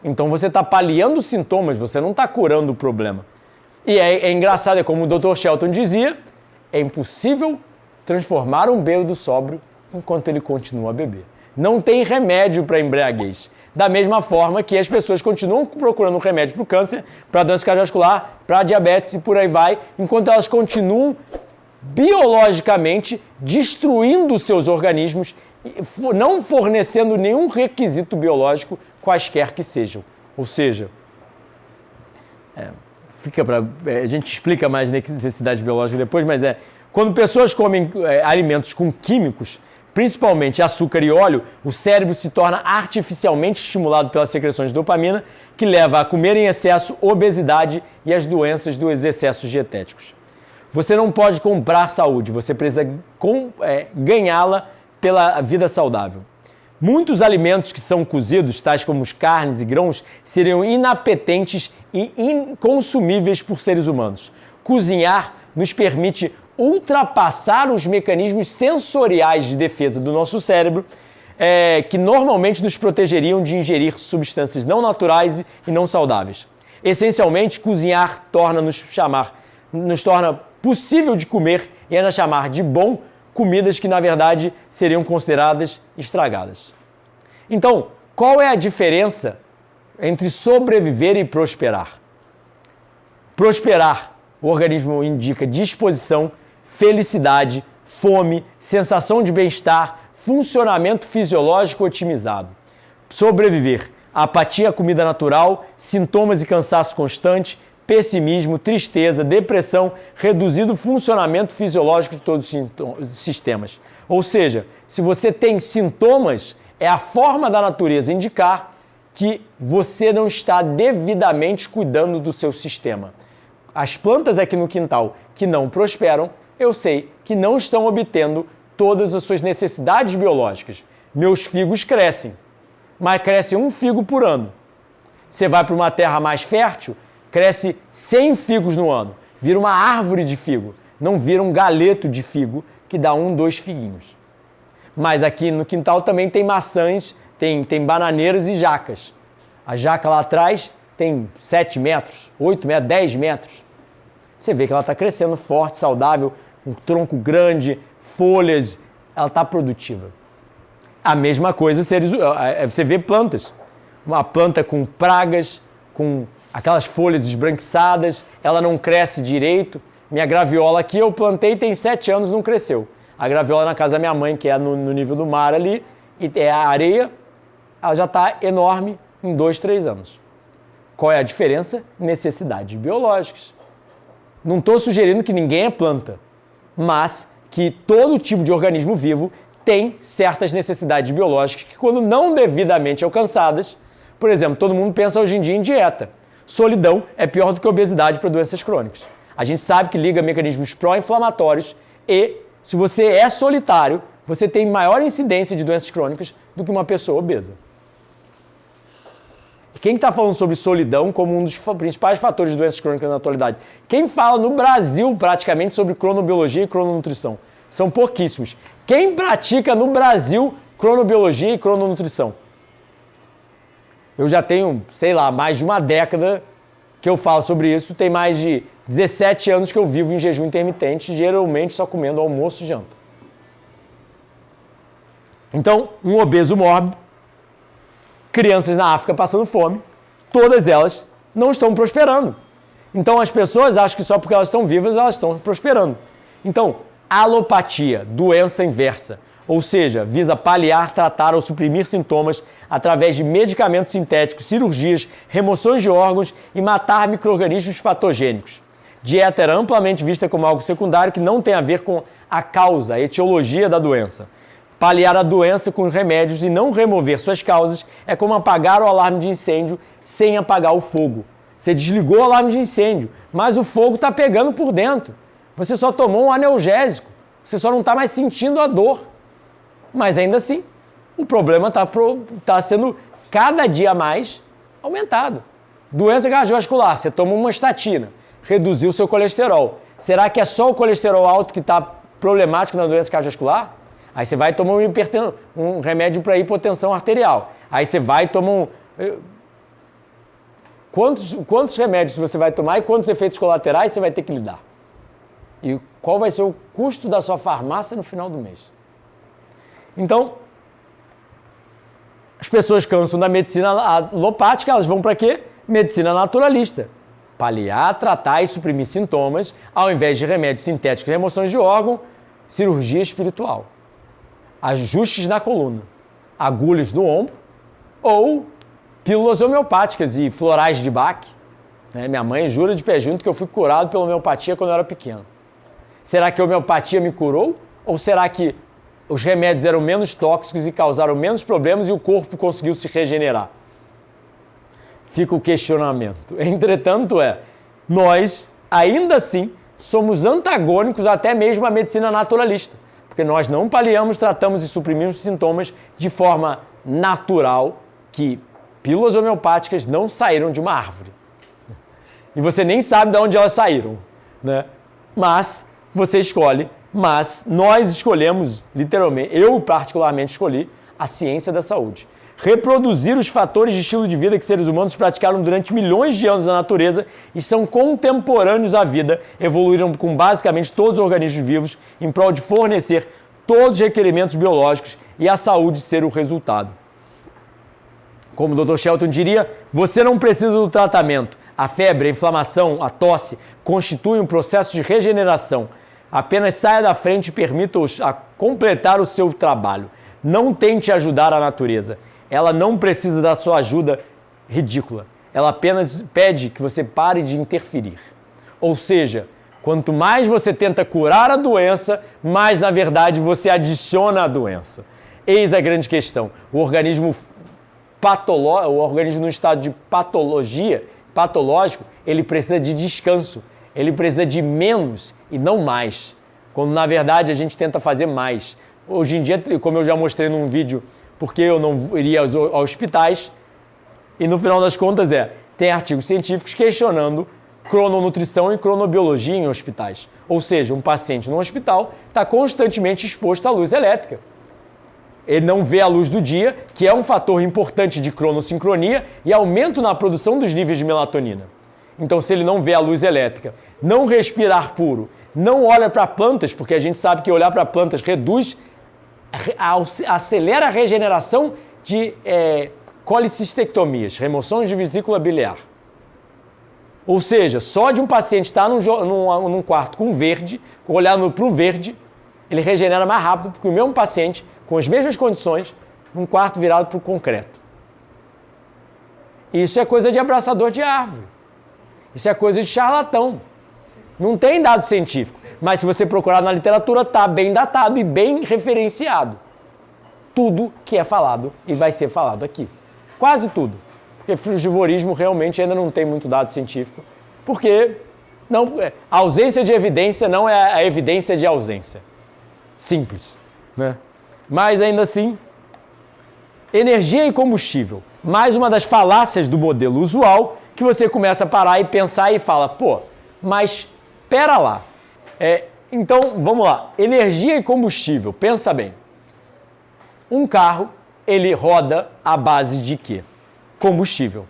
Então você está paliando os sintomas, você não está curando o problema. E é engraçado, é como o Dr. Shelton dizia, é impossível transformar um bêbado sóbrio enquanto ele continua a beber. Não tem remédio para embriaguez. Da mesma forma que as pessoas continuam procurando um remédio para o câncer, para a doença cardiovascular, para a diabetes e por aí vai, enquanto elas continuam biologicamente destruindo seus organismos, não fornecendo nenhum requisito biológico, quaisquer que sejam. Ou seja, a gente explica mais necessidades biológicas depois, mas quando pessoas comem alimentos com químicos, principalmente açúcar e óleo, o cérebro se torna artificialmente estimulado pelas secreções de dopamina, que leva a comer em excesso, obesidade e as doenças dos excessos dietéticos. Você não pode comprar saúde, você precisa ganhá-la pela vida saudável. Muitos alimentos que são cozidos, tais como as carnes e grãos, seriam inapetentes e inconsumíveis por seres humanos. Cozinhar nos permite ultrapassar os mecanismos sensoriais de defesa do nosso cérebro, que normalmente nos protegeriam de ingerir substâncias não naturais e não saudáveis. Essencialmente, cozinhar nos torna possível de comer e ainda chamar de bom comidas que, na verdade, seriam consideradas estragadas. Então, qual é a diferença entre sobreviver e prosperar? Prosperar, o organismo indica disposição, felicidade, fome, sensação de bem-estar, funcionamento fisiológico otimizado. Sobreviver, apatia à comida natural, sintomas e cansaço constante, pessimismo, tristeza, depressão, reduzido funcionamento fisiológico de todos os sistemas. Ou seja, se você tem sintomas, é a forma da natureza indicar que você não está devidamente cuidando do seu sistema. As plantas aqui no quintal que não prosperam, eu sei que não estão obtendo todas as suas necessidades biológicas. Meus figos crescem, mas cresce um figo por ano. Você vai para uma terra mais fértil, cresce 100 figos no ano. Vira uma árvore de figo, não vira um galeto de figo que dá 1, 2 figuinhos. Mas aqui no quintal também tem maçãs, tem bananeiras e jacas. A jaca lá atrás tem 7 metros, 8 metros, 10 metros. Você vê que ela está crescendo forte, saudável, um tronco grande, folhas, ela está produtiva. A mesma coisa você vê plantas. Uma planta com pragas, com aquelas folhas esbranquiçadas, ela não cresce direito. Minha graviola aqui eu plantei, tem 7 anos, não cresceu. A graviola na casa da minha mãe, que é no nível do mar ali, e é a areia, ela já está enorme em 2, 3 anos. Qual é a diferença? Necessidades biológicas. Não estou sugerindo que ninguém é planta, mas que todo tipo de organismo vivo tem certas necessidades biológicas que, quando não devidamente alcançadas, por exemplo, todo mundo pensa hoje em dia em dieta. Solidão é pior do que obesidade para doenças crônicas. A gente sabe que liga mecanismos pró-inflamatórios e, se você é solitário, você tem maior incidência de doenças crônicas do que uma pessoa obesa. Quem está falando sobre solidão como um dos principais fatores de doenças crônicas na atualidade? Quem fala no Brasil praticamente sobre cronobiologia e crononutrição? São pouquíssimos. Quem pratica no Brasil cronobiologia e crononutrição? Eu já tenho, sei lá, mais de uma década que eu falo sobre isso. Tem mais de 17 anos que eu vivo em jejum intermitente, geralmente só comendo almoço e janta. Então, um obeso mórbido, crianças na África passando fome, todas elas não estão prosperando. Então as pessoas acham que só porque elas estão vivas elas estão prosperando. Então, alopatia, doença inversa, ou seja, visa paliar, tratar ou suprimir sintomas através de medicamentos sintéticos, cirurgias, remoções de órgãos e matar micro-organismos patogênicos. Dieta era amplamente vista como algo secundário que não tem a ver com a causa, a etiologia da doença. Paliar a doença com remédios e não remover suas causas é como apagar o alarme de incêndio sem apagar o fogo. Você desligou o alarme de incêndio, mas o fogo está pegando por dentro. Você só tomou um analgésico, você só não está mais sentindo a dor. Mas ainda assim, o problema está sendo cada dia mais aumentado. Doença cardiovascular, você toma uma estatina, reduziu o seu colesterol. Será que é só o colesterol alto que está problemático na doença cardiovascular? Aí você vai tomar um remédio para hipotensão arterial. Aí você vai tomar Quantos remédios você vai tomar e quantos efeitos colaterais você vai ter que lidar? E qual vai ser o custo da sua farmácia no final do mês? Então, as pessoas cansam da medicina alopática, elas vão para quê? Medicina naturalista. Paliar, tratar e suprimir sintomas, ao invés de remédios sintéticos e remoções de órgão, cirurgia espiritual. Ajustes na coluna, agulhas no ombro ou pílulas homeopáticas e florais de Bach. Minha mãe jura de pé junto que eu fui curado pela homeopatia quando eu era pequeno. Será que a homeopatia me curou? Ou será que os remédios eram menos tóxicos e causaram menos problemas e o corpo conseguiu se regenerar? Fica o questionamento. Entretanto, nós, ainda assim, somos antagônicos até mesmo à medicina naturalista. Porque nós não paliamos, tratamos e suprimimos sintomas de forma natural, que pílulas homeopáticas não saíram de uma árvore. E você nem sabe de onde elas saíram, né? Mas você escolhe, mas nós escolhemos, literalmente, eu particularmente escolhi a ciência da saúde. Reproduzir os fatores de estilo de vida que seres humanos praticaram durante milhões de anos na natureza e são contemporâneos à vida, evoluíram com basicamente todos os organismos vivos em prol de fornecer todos os requerimentos biológicos e a saúde ser o resultado. Como o Dr. Shelton diria, você não precisa do tratamento. A febre, a inflamação, a tosse constituem um processo de regeneração. Apenas saia da frente e permita-os a completar o seu trabalho. Não tente ajudar a natureza. Ela não precisa da sua ajuda ridícula. Ela apenas pede que você pare de interferir. Ou seja, quanto mais você tenta curar a doença, mais, na verdade, você adiciona a doença. Eis a grande questão. O organismo no estado de patológico, ele precisa de descanso. Ele precisa de menos e não mais. Quando, na verdade, a gente tenta fazer mais. Hoje em dia, como eu já mostrei num vídeo, porque eu não iria aos hospitais, e no final das contas tem artigos científicos questionando crononutrição e cronobiologia em hospitais. Ou seja, um paciente no hospital está constantemente exposto à luz elétrica. Ele não vê a luz do dia, que é um fator importante de cronossincronia e aumento na produção dos níveis de melatonina. Então, se ele não vê a luz elétrica, não respira ar puro, não olha para plantas, porque a gente sabe que olhar para plantas acelera a regeneração de colicistectomias, remoções de vesícula biliar. Ou seja, só de um paciente estar num quarto com verde, olhando para o verde, ele regenera mais rápido que o mesmo paciente, com as mesmas condições, num quarto virado para o concreto. Isso é coisa de abraçador de árvore. Isso é coisa de charlatão. Não tem dado científico. Mas se você procurar na literatura, está bem datado e bem referenciado. Tudo que é falado e vai ser falado aqui. Quase tudo. Porque frugivorismo realmente ainda não tem muito dado científico. Porque a ausência de evidência não é a evidência de ausência. Simples, né? Mas ainda assim, energia e combustível. Mais uma das falácias do modelo usual, que você começa a parar e pensar e fala, pô, mas pera lá. Então, vamos lá. Energia e combustível. Pensa bem. Um carro, ele roda à base de quê? Combustível.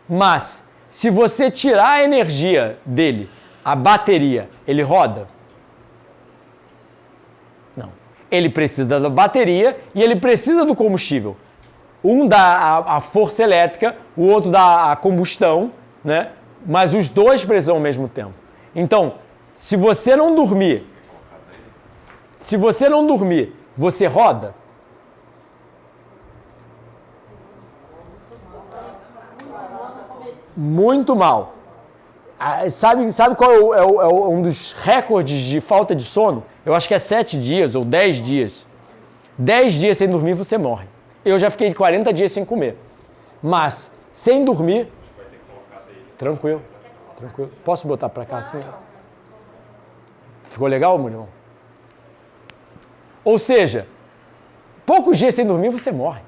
Mas, se você tirar a energia dele, a bateria, ele roda? Não. Ele precisa da bateria e ele precisa do combustível. Um dá a força elétrica, o outro dá a combustão, né? Mas os dois precisam ao mesmo tempo. Então, se você não dormir, você roda? Muito mal. Sabe qual é um dos recordes de falta de sono? Eu acho que é 7 dias ou 10 dias. 10 dias sem dormir, você morre. Eu já fiquei 40 dias sem comer. Mas, sem dormir... Tranquilo. Posso botar pra cá assim? Ficou legal, meu irmão? Ou seja, poucos dias sem dormir, você morre.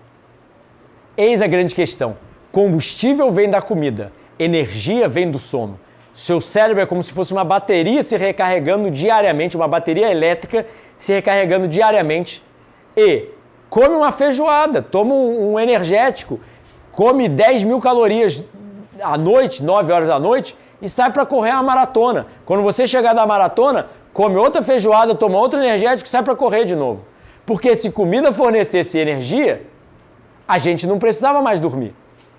Eis a grande questão. Combustível vem da comida. Energia vem do sono. Seu cérebro é como se fosse uma bateria se recarregando diariamente, uma bateria elétrica se recarregando diariamente. E come uma feijoada, toma um energético, come 10 mil calorias à noite, 9 horas da noite, e sai para correr a maratona. Quando você chegar da maratona, come outra feijoada, toma outro energético e sai para correr de novo. Porque se comida fornecesse energia, a gente não precisava mais dormir.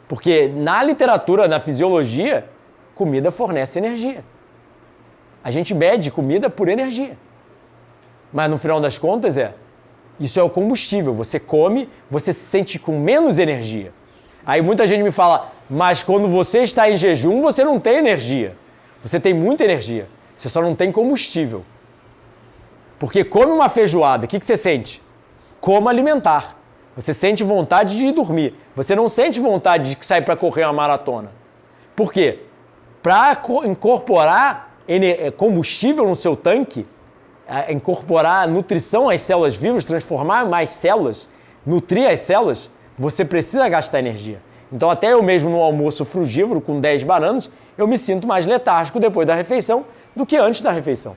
Porque na literatura, na fisiologia, comida fornece energia. A gente mede comida por energia. Mas no final das contas isso é o combustível. Você come, você se sente com menos energia. Aí muita gente me fala, mas quando você está em jejum, você não tem energia. Você tem muita energia. Você só não tem combustível. Porque come uma feijoada, o que você sente? Como alimentar. Você sente vontade de ir dormir. Você não sente vontade de sair para correr uma maratona. Por quê? Para incorporar combustível no seu tanque, incorporar nutrição às células vivas, transformar mais células, nutrir as células, você precisa gastar energia. Então até eu mesmo no almoço frugívoro, com 10 bananas, eu me sinto mais letárgico depois da refeição do que antes da refeição.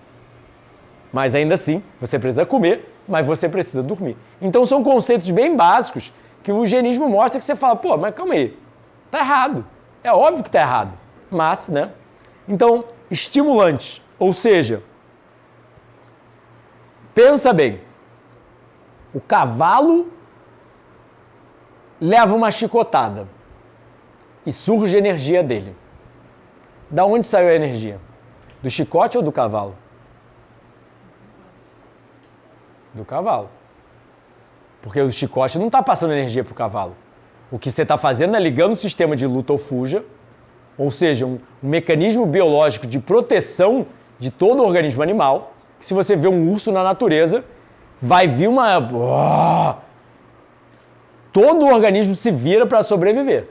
Mas ainda assim, você precisa comer, mas você precisa dormir. Então são conceitos bem básicos que o higienismo mostra que você fala, pô, mas calma aí, tá errado. É óbvio que tá errado, mas, né? Então, estimulantes, ou seja, pensa bem, o cavalo leva uma chicotada e surge a energia dele. Da onde saiu a energia? Do chicote ou do cavalo? Do cavalo. Porque o chicote não está passando energia para o cavalo. O que você está fazendo é ligando o sistema de luta ou fuja, ou seja, um mecanismo biológico de proteção de todo o organismo animal, que se você vê um urso na natureza, vai vir todo o organismo se vira para sobreviver.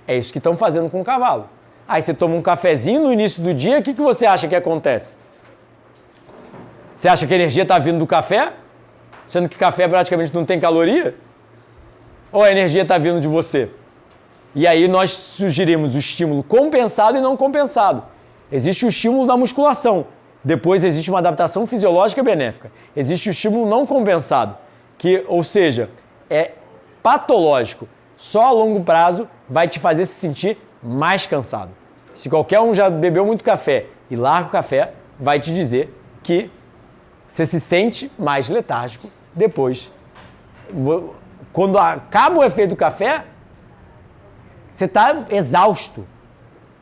É isso que estão fazendo com o cavalo. Aí você toma um cafezinho no início do dia, o que você acha que acontece? Você acha que a energia está vindo do café? Sendo que café praticamente não tem caloria? Ou a energia está vindo de você? E aí nós sugerimos o estímulo compensado e não compensado. Existe o estímulo da musculação. Depois existe uma adaptação fisiológica benéfica. Existe o estímulo não compensado, que, ou seja, é patológico. Só a longo prazo vai te fazer se sentir mais cansado. Se qualquer um já bebeu muito café e larga o café, vai te dizer que você se sente mais letárgico depois. Quando acaba o efeito do café, você está exausto.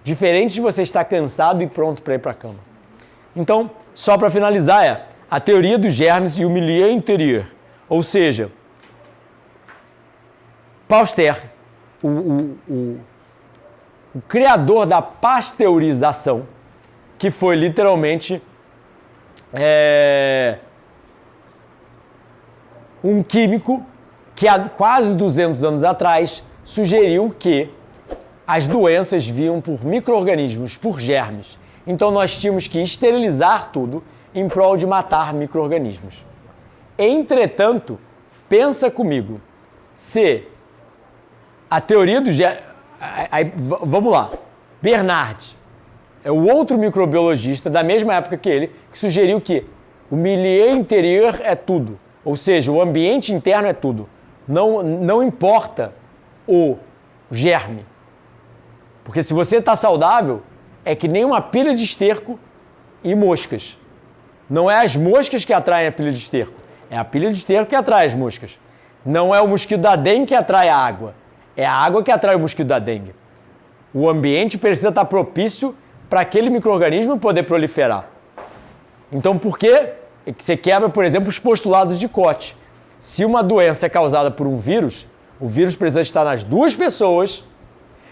Diferente de você estar cansado e pronto para ir para a cama. Então, só para finalizar, a teoria dos germes e o milieu interior. Ou seja, Pasteur, o criador da pasteurização, que foi literalmente um químico que há quase 200 anos atrás sugeriu que as doenças vinham por micro-organismos, por germes. Então nós tínhamos que esterilizar tudo em prol de matar micro-organismos. Entretanto, pensa comigo, se a teoria do germe... Vamos lá, Bernard é o outro microbiologista da mesma época que ele, que sugeriu que o milieu interior é tudo, ou seja, o ambiente interno é tudo. Não importa o germe. Porque se você está saudável, é que nem uma pilha de esterco e moscas. Não é as moscas que atraem a pilha de esterco, é a pilha de esterco que atrai as moscas. Não é o mosquito da dengue que atrai a água, é a água que atrai o mosquito da dengue. O ambiente precisa estar propício para aquele micro-organismo poder proliferar. Então, por que você quebra, por exemplo, os postulados de Koch? Se uma doença é causada por um vírus, o vírus precisa estar nas duas pessoas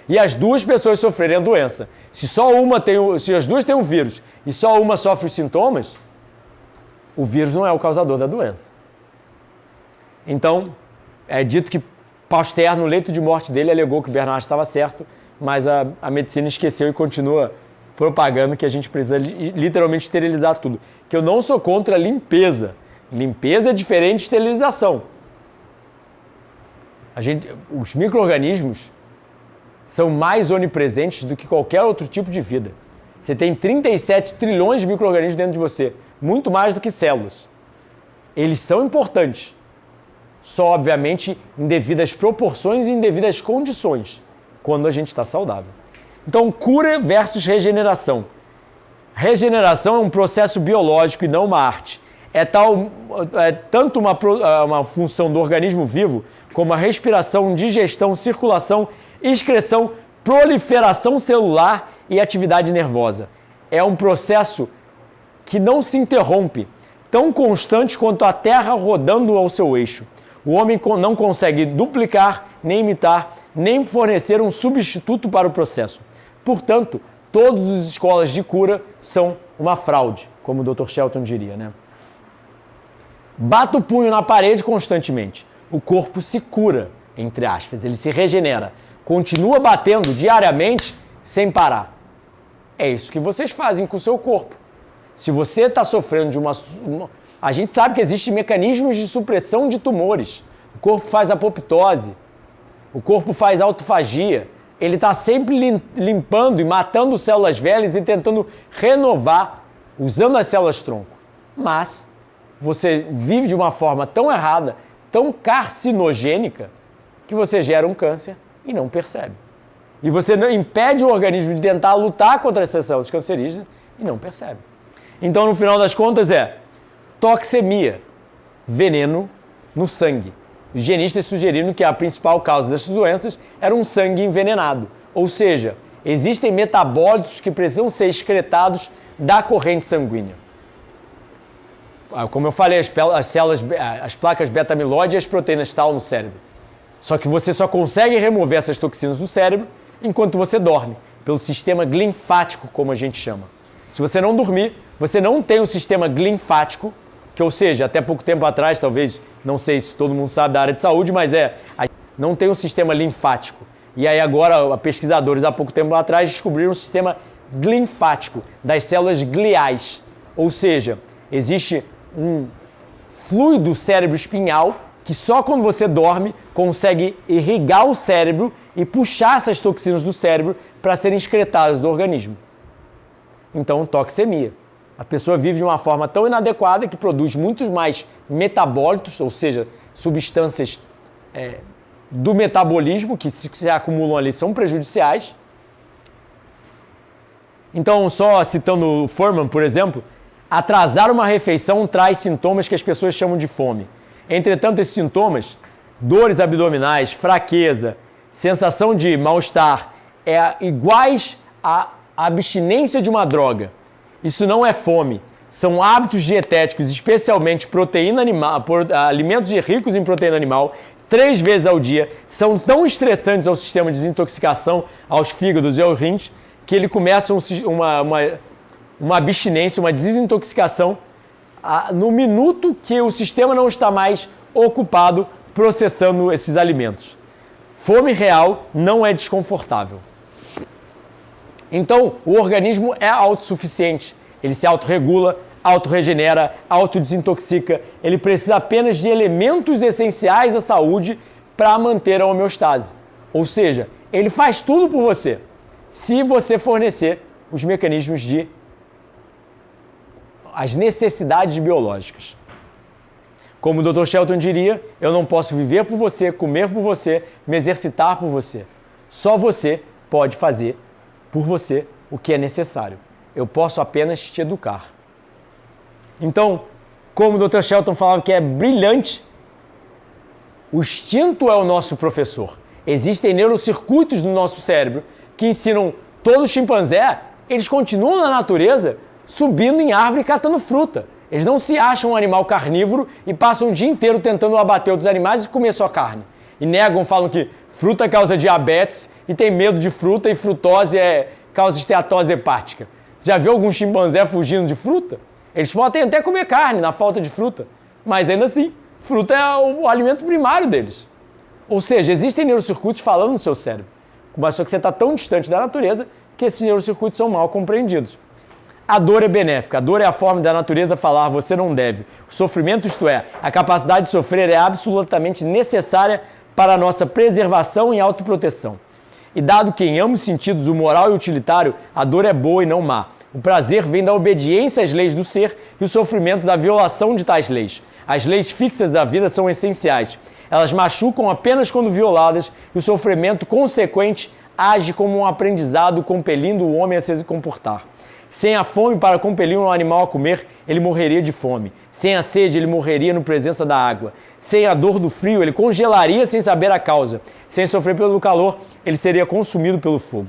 e as duas pessoas sofrerem a doença. Se as duas têm o vírus e só uma sofre os sintomas, o vírus não é o causador da doença. Então, é dito que Pasteur, no leito de morte dele, alegou que Bernard estava certo, mas a medicina esqueceu e continua propagando que a gente precisa literalmente esterilizar tudo. Que eu não sou contra a limpeza. Limpeza é diferente de esterilização. Os micro-organismos são mais onipresentes do que qualquer outro tipo de vida. Você tem 37 trilhões de micro-organismos dentro de você, muito mais do que células. Eles são importantes, só obviamente em devidas proporções e em devidas condições, quando a gente está saudável. Então, cura versus regeneração. Regeneração é um processo biológico e não uma arte. É tanto uma função do organismo vivo, como a respiração, digestão, circulação, excreção, proliferação celular e atividade nervosa. É um processo que não se interrompe, tão constante quanto a Terra rodando ao seu eixo. O homem não consegue duplicar, nem imitar, nem fornecer um substituto para o processo. Portanto, todas as escolas de cura são uma fraude, como o Dr. Shelton diria, né? Bata o punho na parede constantemente. O corpo se cura, entre aspas, ele se regenera. Continua batendo diariamente sem parar. É isso que vocês fazem com o seu corpo. Se você está sofrendo de a gente sabe que existem mecanismos de supressão de tumores. O corpo faz apoptose, o corpo faz autofagia. Ele está sempre limpando e matando células velhas e tentando renovar, usando as células-tronco. Mas você vive de uma forma tão errada, tão carcinogênica, que você gera um câncer e não percebe. E você impede o organismo de tentar lutar contra essas células cancerígenas e não percebe. Então, no final das contas, toxemia, veneno no sangue. Os higienistas sugeriram que a principal causa dessas doenças era um sangue envenenado. Ou seja, existem metabólitos que precisam ser excretados da corrente sanguínea. como eu falei, as placas beta-amiloide e as proteínas tal no cérebro. Só que você só consegue remover essas toxinas do cérebro enquanto você dorme, pelo sistema linfático, como a gente chama. Se você não dormir, você não tem um sistema linfático, que, ou seja, até pouco tempo atrás, talvez, não sei se todo mundo sabe da área de saúde, mas não tem um sistema linfático. E aí agora, pesquisadores, há pouco tempo atrás, descobriram um sistema linfático das células gliais. Ou seja, existe um fluido cérebro espinhal que só quando você dorme consegue irrigar o cérebro e puxar essas toxinas do cérebro para serem excretadas do organismo. Então, toxemia. A pessoa vive de uma forma tão inadequada que produz muitos mais metabólitos, ou seja, substâncias do metabolismo que se acumulam ali são prejudiciais. Então, só citando o Fuhrman, por exemplo, atrasar uma refeição traz sintomas que as pessoas chamam de fome. Entretanto, esses sintomas, dores abdominais, fraqueza, sensação de mal-estar, iguais à abstinência de uma droga. Isso não é fome. São hábitos dietéticos, especialmente proteína animal, alimentos ricos em proteína animal, 3 vezes ao dia, são tão estressantes ao sistema de desintoxicação, aos fígados e aos rins, que ele começa uma abstinência, uma desintoxicação no minuto que o sistema não está mais ocupado processando esses alimentos. Fome real não é desconfortável. Então, o organismo é autossuficiente. Ele se autorregula, autorregenera, autodesintoxica. Ele precisa apenas de elementos essenciais à saúde para manter a homeostase. Ou seja, ele faz tudo por você, se você fornecer os mecanismos as necessidades biológicas. Como o Dr. Shelton diria, eu não posso viver por você, comer por você, me exercitar por você. Só você pode fazer por você o que é necessário. Eu posso apenas te educar. Então, como o Dr. Shelton falava que é brilhante, o instinto é o nosso professor. Existem neurocircuitos no nosso cérebro que ensinam todo chimpanzé, eles continuam na natureza subindo em árvore e catando fruta. Eles não se acham um animal carnívoro e passam o dia inteiro tentando abater outros animais e comer só carne. E negam, falam que fruta causa diabetes e tem medo de fruta e frutose causa esteatose hepática. Você já viu algum chimpanzé fugindo de fruta? Eles podem até comer carne na falta de fruta, mas ainda assim, fruta é o alimento primário deles. Ou seja, existem neurocircuitos falando no seu cérebro, mas só que você está tão distante da natureza que esses neurocircuitos são mal compreendidos. A dor é benéfica. A dor é a forma da natureza falar você não deve. O sofrimento, isto é, a capacidade de sofrer é absolutamente necessária para a nossa preservação e autoproteção. E dado que em ambos sentidos, o moral e o utilitário, a dor é boa e não má. O prazer vem da obediência às leis do ser e o sofrimento da violação de tais leis. As leis fixas da vida são essenciais. Elas machucam apenas quando violadas e o sofrimento consequente age como um aprendizado compelindo o homem a se comportar. Sem a fome para compelir um animal a comer, ele morreria de fome. Sem a sede, ele morreria na presença da água. Sem a dor do frio, ele congelaria sem saber a causa. Sem sofrer pelo calor, ele seria consumido pelo fogo.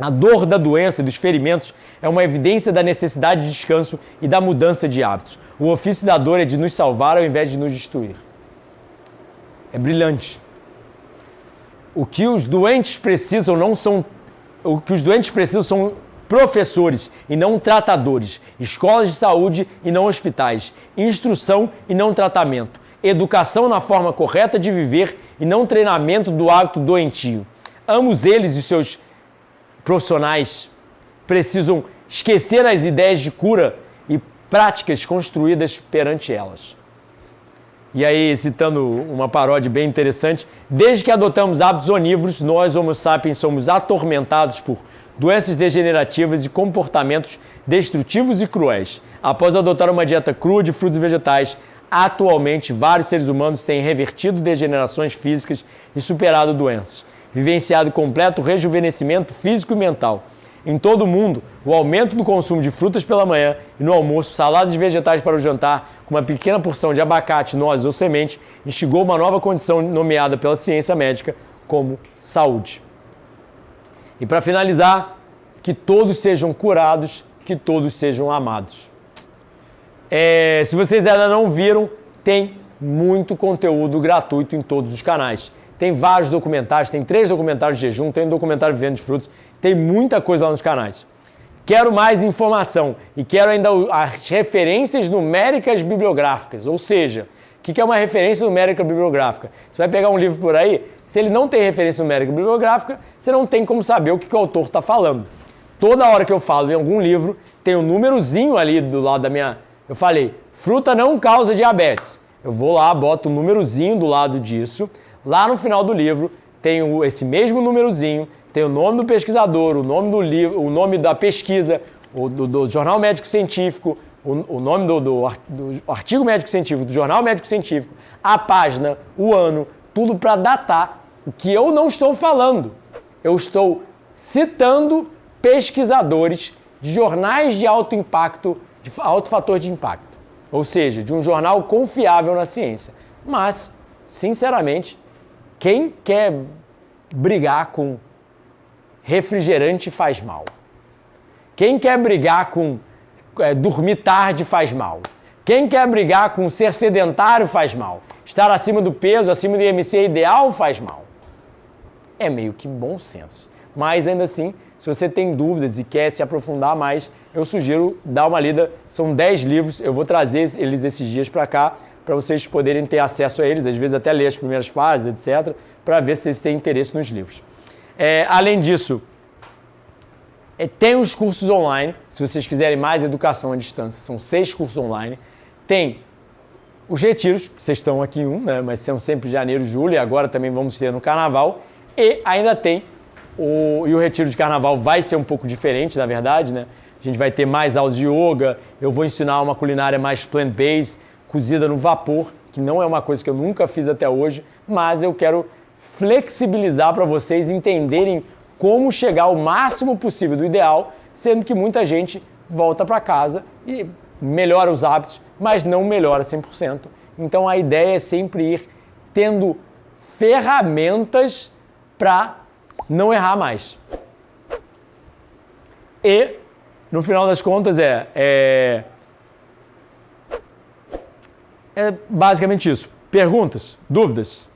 A dor da doença e dos ferimentos é uma evidência da necessidade de descanso e da mudança de hábitos. O ofício da dor é de nos salvar ao invés de nos destruir. É brilhante. O que os doentes precisam são professores e não tratadores, escolas de saúde e não hospitais, instrução e não tratamento, educação na forma correta de viver e não treinamento do hábito doentio. Ambos eles e seus profissionais precisam esquecer as ideias de cura e práticas construídas perante elas. E aí, citando uma paródia bem interessante, desde que adotamos hábitos onívoros, nós, Homo sapiens, somos atormentados por doenças degenerativas e comportamentos destrutivos e cruéis. Após adotar uma dieta crua de frutos e vegetais, atualmente vários seres humanos têm revertido degenerações físicas e superado doenças, vivenciado completo rejuvenescimento físico e mental. Em todo o mundo, o aumento do consumo de frutas pela manhã e no almoço, saladas de vegetais para o jantar, com uma pequena porção de abacate, nozes ou semente, instigou uma nova condição nomeada pela ciência médica como saúde. E para finalizar, que todos sejam curados, que todos sejam amados. Se vocês ainda não viram, tem muito conteúdo gratuito em todos os canais. Tem vários documentários, tem 3 documentários de jejum, tem um documentário Vivendo de Frutos, tem muita coisa lá nos canais. Quero mais informação e quero ainda as referências numéricas bibliográficas, ou seja, o que é uma referência numérica bibliográfica? Você vai pegar um livro por aí, se ele não tem referência numérica bibliográfica, você não tem como saber o que o autor está falando. Toda hora que eu falo em algum livro, tem um númerozinho ali do lado da minha... Eu falei, fruta não causa diabetes. Eu vou lá, boto um númerozinho do lado disso. Lá no final do livro tem esse mesmo númerozinho, tem o nome do pesquisador, o nome do livro, o nome da pesquisa, do jornal médico científico, o nome do artigo médico científico, do jornal médico científico, a página, o ano, tudo para datar o que eu não estou falando. Eu estou citando pesquisadores de jornais de alto impacto, de alto fator de impacto. Ou seja, de um jornal confiável na ciência. Mas, sinceramente, quem quer brigar com refrigerante faz mal. Quem quer brigar com dormir tarde faz mal. Quem quer brigar com ser sedentário faz mal. Estar acima do peso, acima do IMC ideal faz mal. É meio que bom senso. Mas ainda assim, se você tem dúvidas e quer se aprofundar mais, eu sugiro dar uma lida. São 10 livros, eu vou trazer eles esses dias para cá, para vocês poderem ter acesso a eles, às vezes até ler as primeiras páginas, etc., para ver se vocês têm interesse nos livros. Além disso, tem os cursos online, se vocês quiserem mais educação à distância, são 6 cursos online. Tem os retiros, que vocês estão aqui em um, né, mas são sempre janeiro, julho, e agora também vamos ter no carnaval. E ainda tem o retiro de carnaval vai ser um pouco diferente, na verdade, né? A gente vai ter mais aulas de yoga, eu vou ensinar uma culinária mais plant-based, cozida no vapor, que não é uma coisa que eu nunca fiz até hoje, mas eu quero flexibilizar para vocês entenderem como chegar ao máximo possível do ideal, sendo que muita gente volta para casa e melhora os hábitos, mas não melhora 100%. Então a ideia é sempre ir tendo ferramentas para não errar mais. E, no final das contas, é basicamente isso. Perguntas? Dúvidas?